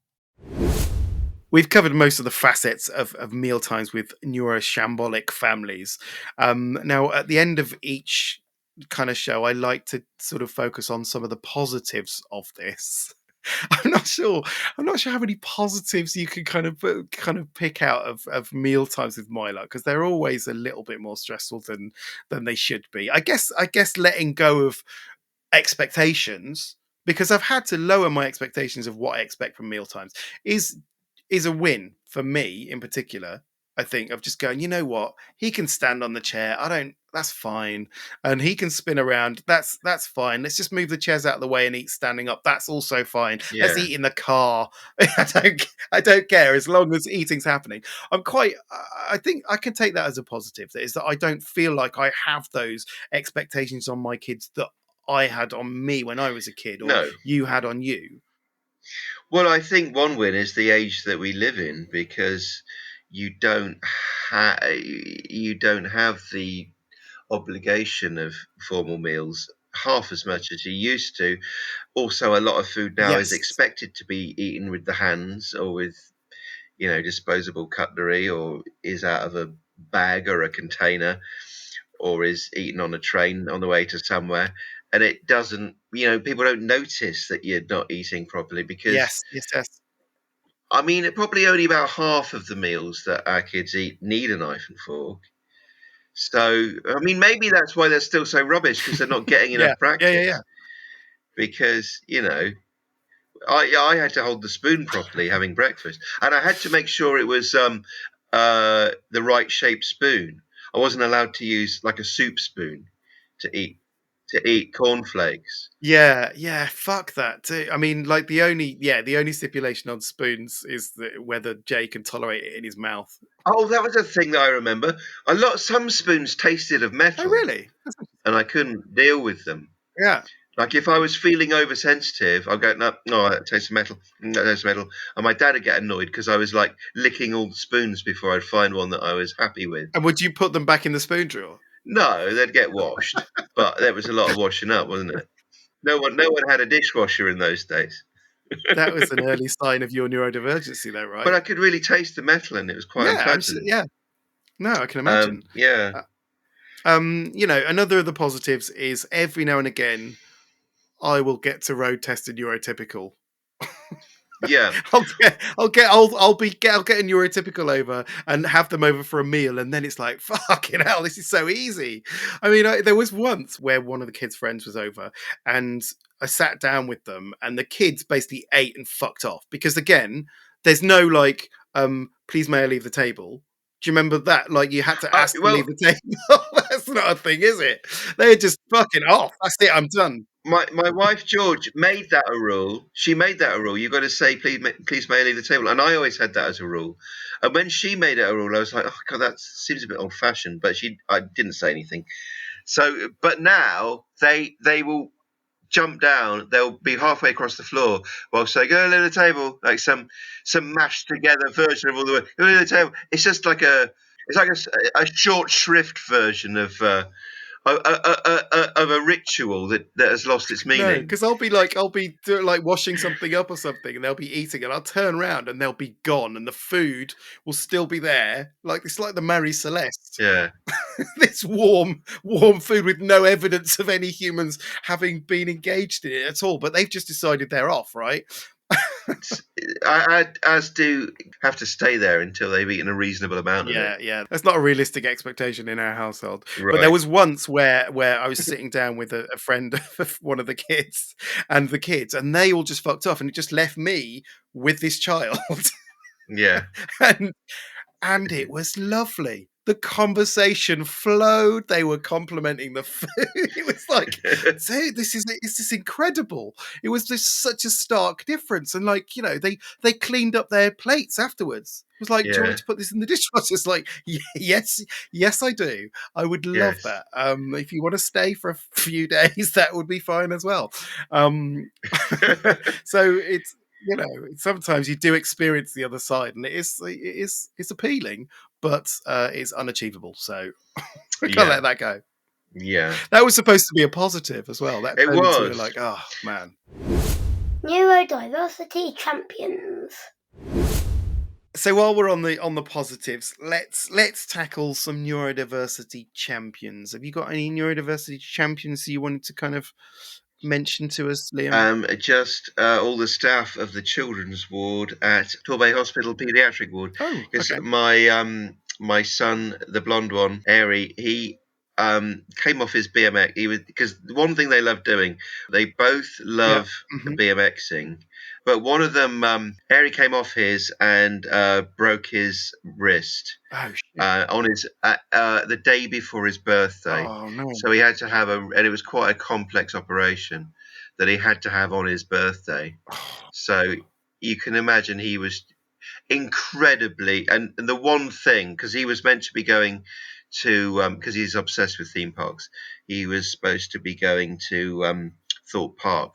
We've covered most of the facets of mealtimes with neuroshambolic families. Now, at the end of each kind of show, I like to sort of focus on some of the positives of this. I'm not sure. I'm not sure how many positives you can kind of pick out of meal times with Milo, because they're always a little bit more stressful than they should be. I guess letting go of expectations, because I've had to lower my expectations of what I expect from meal times, is is a win for me in particular. I think of just going, you know what, he can stand on the chair. I don't. That's fine, and he can spin around. That's fine. Let's just move the chairs out of the way and eat standing up. That's also fine. Let's Yeah. eat in the car. I don't care as long as eating's happening. I think I can take that as a positive. That is that I don't feel like I have those expectations on my kids that I had on me when I was a kid, or No. you had on you. Well, I think one win is the age that we live in, because you don't have the obligation of formal meals half as much as you used to. Also, a lot of food now is Yes. expected to be eaten with the hands, or with disposable cutlery, or is out of a bag or a container, or is eaten on a train on the way to somewhere. And it doesn't, people don't notice that you're not eating properly, because Yes. Yes. Yes. I mean, probably only about half of the meals that our kids eat need a knife and fork. So, I mean, maybe that's why they're still so rubbish, because they're not getting Yeah. enough Yeah. Yeah. Yeah. practice. Because, I had to hold the spoon properly having breakfast, and I had to make sure it was the right shaped spoon. I wasn't allowed to use like a soup spoon to eat cornflakes. Yeah, yeah, fuck that too. I mean, like the only stipulation on spoons is that whether Jay can tolerate it in his mouth. Oh, that was a thing that I remember. Some spoons tasted of Oh, metal, really? and I couldn't deal with them. Yeah. Like if I was feeling oversensitive, I'd go, no, that tastes of metal, that tastes of metal. And my dad would get annoyed because I was like licking all the spoons before I'd find one that I was happy with. And would you put them back in the spoon drawer? No, they'd get washed, but there was a lot of washing up, wasn't it? No one had a dishwasher in those days. That was an early sign of your neurodivergency, though, But right? I could really taste the metal, and it was quite Yeah, unpleasant. yeah. No, I can imagine. Yeah, Another of the positives is every now and again I will get to road test a neurotypical. yeah. I'll get a neurotypical over and have them over for a meal, and then it's like, fucking hell, this is so easy. I mean, there was once where one of the kids' friends was over, and I sat down with them, and the kids basically ate and fucked off because, again, there's no like, please may I leave the table. Do you remember that? Like, you had to ask to Well, leave the table. That's not a thing, is it? They're just fucking off. That's it. I'm done. my wife George made that a rule. She made that a rule. You've got to say, please, may I leave the table. And I always had that as a rule. And when she made it a rule, I was like, oh god, that seems a bit old fashioned. But I didn't say anything. So, but now they will jump down. They'll be halfway across the floor while saying, "Go leave the table," like some mashed together version of all the way. Go leave the table. It's just like a short shrift version of a ritual that has lost its No, meaning. because I'll be like washing something up or something, and they'll be eating, and I'll turn around and they'll be gone, and the food will still be there. Like it's like the Marie Celeste, Yeah. this warm food with no evidence of any humans having been engaged in it at all. But they've just decided they're off, right? I as do have to stay there until they've eaten a reasonable amount of it. Yeah. That's not a realistic expectation in our household. But there Right. was once where I was sitting down with a friend of one of the kids, and they all just fucked off, and it just left me with this child. Yeah. and and it was lovely. The conversation flowed. They were complimenting the food. It was like, dude, this is incredible. It was just such a stark difference. And like, they cleaned up their plates afterwards. It was like, do you want me Yeah. to put this in the dishwasher? It's like, yes, I do. I would love Yes. that. If you want to stay for a few days, that would be fine as well. So it's sometimes you do experience the other side, and it's appealing, but it's unachievable. So we can't Yeah. let that go. Yeah. That was supposed to be a positive as well. That It turned into was. like, oh man. Neurodiversity champions. So while we're on the positives, let's tackle some neurodiversity champions. Have you got any neurodiversity champions you wanted to kind of mention to us, Liam? Just all the staff of the children's ward at Torbay Hospital Paediatric Ward. Oh, Because okay. my son, the blonde one, Airy, he came off his BMX. He was because one thing they love doing, they both Yeah. love Hmm. BMXing, but one of them, Airy, came off his and broke his wrist Oh shit. on his the day before his birthday. Oh no. So he had to have and it was quite a complex operation that he had to have on his birthday. So you can imagine he was incredibly, and the one thing, because he was meant to be going to, because he's obsessed with theme parks, he was supposed to be going to Thorpe Park,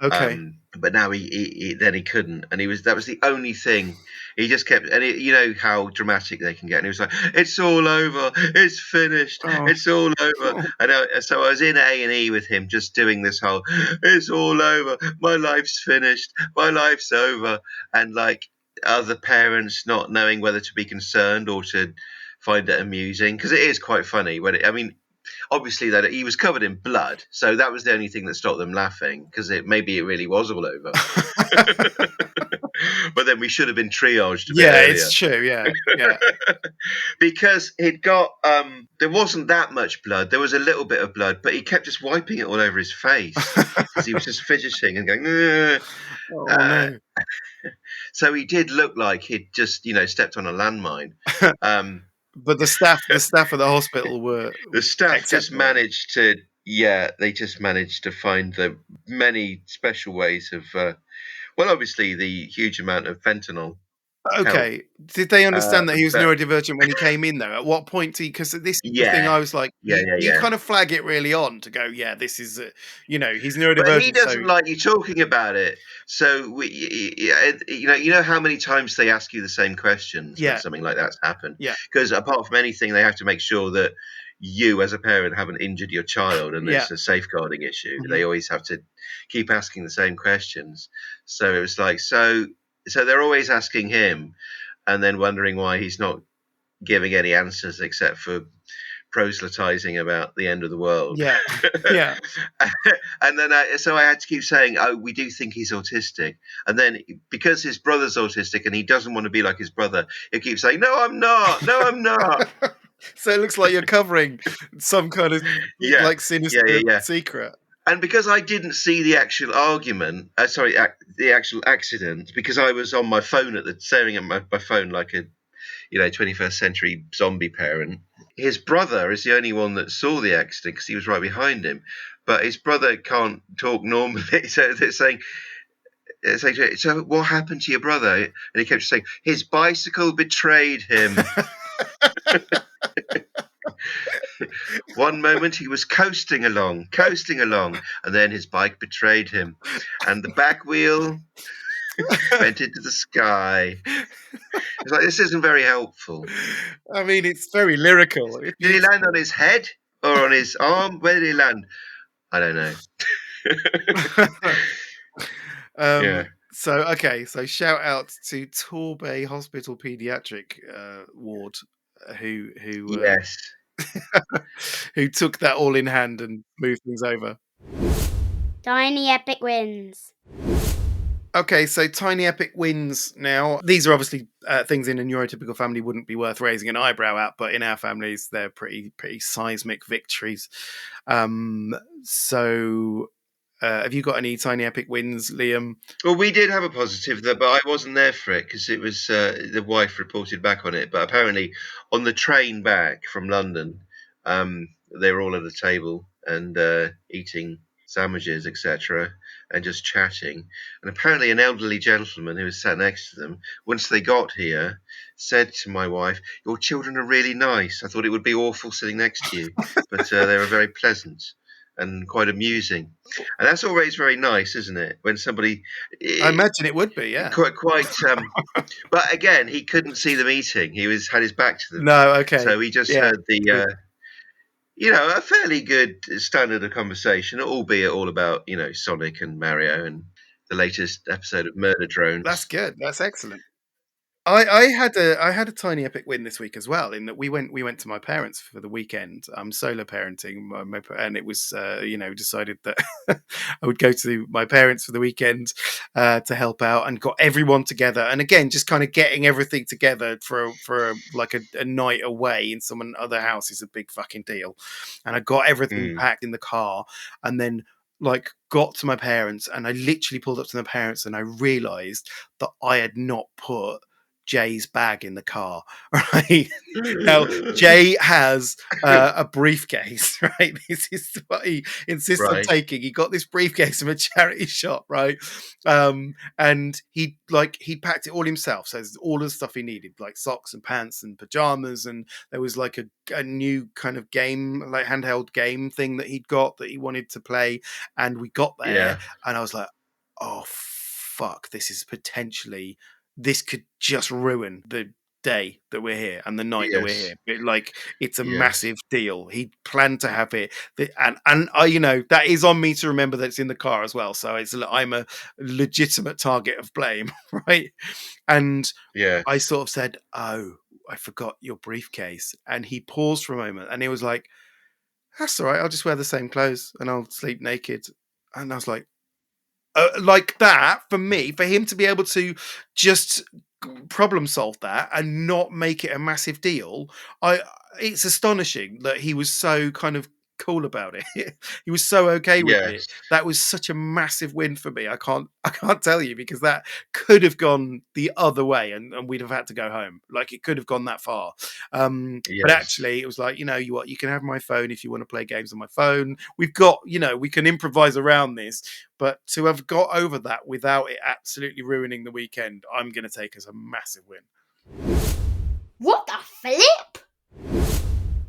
Okay. but now he couldn't, and that was the only thing. He just kept, and you know how dramatic they can get, and he was like, "It's all over, it's finished, Oh. it's all over." So I was in A&E with him, just doing this whole, "It's all over, my life's finished, my life's over," and like other parents not knowing whether to be concerned or to find it amusing, because it is quite funny I mean, obviously that he was covered in blood, so that was the only thing that stopped them laughing, because maybe it really was all over. But then we should have been triaged a bit Yeah, earlier, it's true. Yeah. because he'd got there wasn't that much blood. There was a little bit of blood, but he kept just wiping it all over his face because he was just fidgeting and going. "Ugh." Oh Uh, no. so he did look like he'd just stepped on a landmine. Um, But the staff at the hospital were the staff just exceptional. managed to, they just managed to find the many special ways of, well, obviously the huge amount of fentanyl. help. Okay. Did they understand that he was But neurodivergent when he came in, though? At what point did he? Because this is the thing yeah, I was like, yeah, yeah, you yeah. kind of flag it really on to go, yeah, this is, he's But he neurodivergent, so doesn't like you talking about it. So you know how many times they ask you the same questions when yeah, something like that's happened. yeah, Because apart from anything, they have to make sure that you, as a parent, haven't injured your child, and yeah. it's a safeguarding issue. Mhm. They always have to keep asking the same questions. So it was like so they're always asking him, and then wondering why he's not giving any answers except for proselytizing about the end of the world. Yeah, yeah. And then so I had to keep saying, "Oh, we do think he's autistic." And then because his brother's autistic and he doesn't want to be like his brother, he keeps saying, "No, I'm not. No, I'm not." So it looks like you're covering some kind of Yeah, like yeah, yeah, sinister yeah. secret. And because I didn't see the actual argument, the actual accident, because I was on my phone staring at my phone like a 21st century zombie parent. His brother is the only one that saw the accident because he was right behind him. But his brother can't talk normally, so they're saying, "So what happened to your brother?" And he kept saying, "His bicycle betrayed him." One moment he was coasting along, and then his bike betrayed him, and the back wheel went into the sky. It's like this isn't very helpful. I mean, it's very lyrical. It's Did he land on beautiful. his head or on his arm? Where did he land? I don't know. Yeah. So okay, so shout out to Torbay Hospital Pediatric Ward, who Yes. who took that all in hand and moved things over. Tiny epic wins. Okay, so tiny epic wins now. These are obviously things in a neurotypical family wouldn't be worth raising an eyebrow at, but in our families, they're pretty seismic victories. Um, so, have you got any tiny epic wins, Liam? Well, we did have a positive, but I wasn't there for it because it was the wife reported back on it. But apparently, on the train back from London, they were all at a table and eating sandwiches, etc., and just chatting. And apparently, an elderly gentleman who was sat next to them, once they got here, said to my wife, "Your children are really nice. I thought it would be awful sitting next to you, but they were very pleasant and quite amusing." And that's always very nice, isn't it? When somebody I eh, imagine it would be, yeah. quite but again, he couldn't see them eating. He was had his back to them. No, okay, So he just yeah, heard good. a fairly good standard of conversation, albeit all about, Sonic and Mario and the latest episode of Murder That's Drones. good. That's excellent. I had a tiny epic win this week as well. In that we went to my parents for the weekend. I'm solo parenting, and it was decided that I would go to my parents for the weekend to help out, and got everyone together. And again, just kind of getting everything together like a night away in someone other house is a big fucking deal. And I got everything Mm. packed in the car, and then like got to my parents, and I literally pulled up to my parents, and I realised that I had not put Jay's bag in the car, right? Now, Jay has a briefcase, right? This is what he insists on Right. taking. He got this briefcase from a charity shop, right? And he packed it all himself. So there's all the stuff he needed, like socks and pants and pajamas, and there was like a new kind of game, like handheld game thing that he'd got that he wanted to play. And we got there, Yeah. and I was like, oh fuck, this could just ruin the day that we're here and the night that we're Yes. here. It's a Yes. massive deal. He planned to have it, and I, that is on me to remember that it's in the car as well. So I'm a legitimate target of blame, right? And Yeah. I sort of said, "Oh, I forgot your briefcase," and he paused for a moment, and he was like, "That's all right. I'll just wear the same clothes and I'll sleep naked." And I was like that for me, for him to be able to just problem solve that and not make it a massive deal. I It's astonishing that he was so kind of cool about it. He was so okay with it. Yes. That was such a massive win for me. I can't tell you, because that could have gone the other way, and we'd have had to go home. Like, it could have gone that far. But Yes. actually, it was like, you know, you can have my phone if you want to play games on my phone. We've got, you know, we can improvise around this. But to have got over that without it absolutely ruining the weekend, I'm going to take as a massive win. What the flip?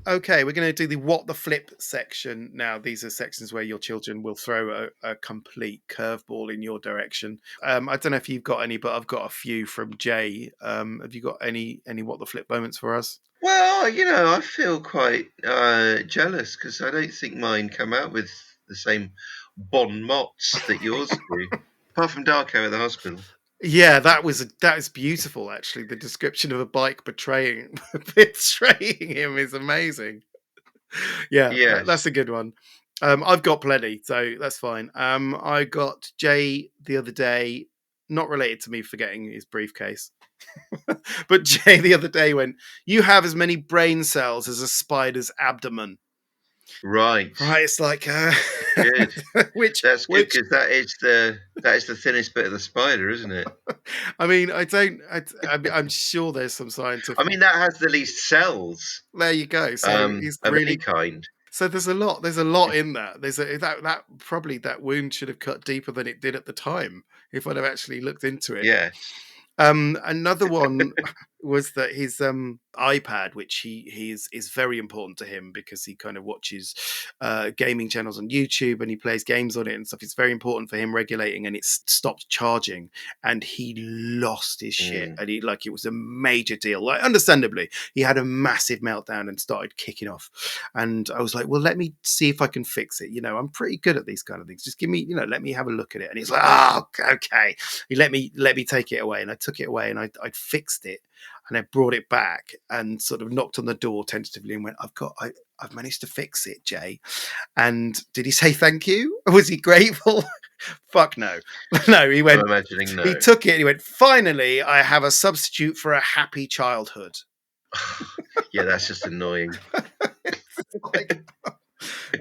Okay, we're going to do the what the flip section now. These are sections where your children will throw a complete curveball in your direction. I don't know if you've got any, but I've got a few from Jay. Have you got any what the flip moments for us? Well, you know, I feel quite jealous because I don't think mine come out with the same bon mots that yours do. Apart from Darko at the hospital. Yeah, that is beautiful. Actually, the description of a bike betraying him is amazing. Yeah, that's Yes. a good one. I've got plenty, so that's fine. I got Jay the other day, not related to me forgetting his briefcase, but Jay the other day went, "You have as many brain cells as a spider's abdomen." Right. Right? It's like, Good. which That's good because that is the thinnest bit of the spider, isn't it? I mean, I'm sure there's some I scientific. mean, that has the least cells There you go. So he's of any really. kind. So there's a lot. There's a lot in that. There's that probably that wound should have cut deeper than it did at the time if I'd have actually looked into it. Yes. Another one was that his iPad, which he is very important to him because he kind of watches gaming channels on YouTube and he plays games on it and stuff. It's very important for him regulating, and it stopped charging, and he lost his shit, and it was a major deal. Like, understandably, he had a massive meltdown and started kicking off. And I was like, well, let me see if I can fix it. You know, I'm pretty good at these kind of things. Just give me, let me have a look at it. And he's like, oh, okay. He let me take it away, and I took it away, and I'd fixed it, and I brought it back and sort of knocked on the door tentatively and went, I've managed to fix it, Jay. And did he say thank you? Was he grateful? Fuck no. No, he went, I'm imagining no. he took it and he went, finally, I have a substitute for a happy childhood. Yeah, that's just annoying. Like,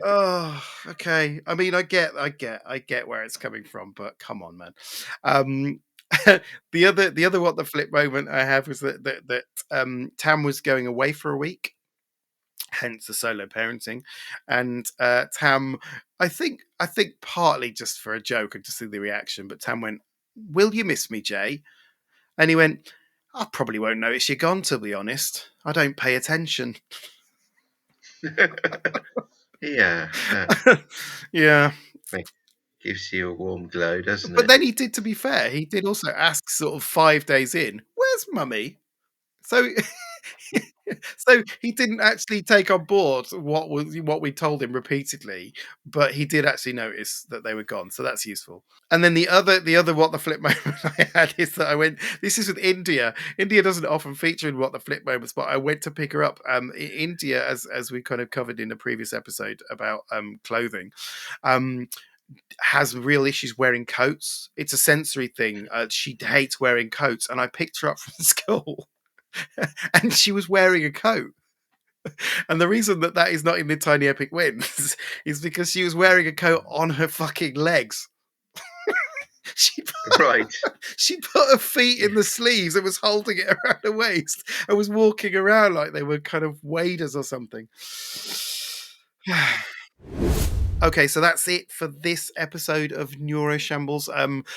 oh, okay. I mean, I get where it's coming from, but come on, man. The other what the flip moment I have was that Tam was going away for a week, hence the solo parenting, and Tam, I think partly just for a joke and to see the reaction, but Tam went, "Will you miss me, Jay?" And he went, "I probably won't notice you're gone, to be honest. I don't pay attention." Yeah. Yeah. Gives you a warm glow, doesn't But it? then he did, to be fair, he did also ask sort of 5 days in, "Where's mummy?" So so he didn't actually take on board what we told him repeatedly, but he did actually notice that they were gone. So that's useful. And then the other what the flip moment I had is that I went, this is with India. India doesn't often feature in what the flip moments, but I went to pick her up. India, as we kind of covered in a previous episode about clothing, has real issues wearing coats. It's a sensory thing. She hates wearing coats, and I picked her up from school, and she was wearing a coat. And the reason that is not in the Tiny Epic Wins is because she was wearing a coat on her fucking legs. Right. She put her feet in the sleeves and was holding it around her waist and was walking around like they were kind of waders or something. Okay, so that's it for this episode of Neuroshambles.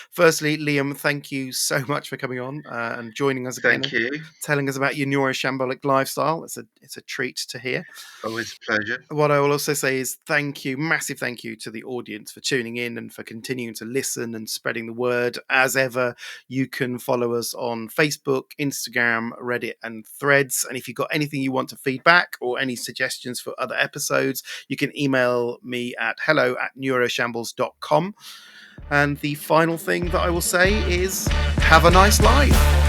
Firstly, Liam, thank you so much for coming on and joining us again. Thank you. Telling us about your neuroshambolic lifestyle. It's a treat to hear. Always a pleasure. What I will also say is thank you, massive thank you to the audience for tuning in and for continuing to listen and spreading the word. As ever, you can follow us on Facebook, Instagram, Reddit, and Threads. And if you've got anything you want to feedback or any suggestions for other episodes, you can email me at hello@neuroshambles.com. And the final thing that I will say is have a nice life.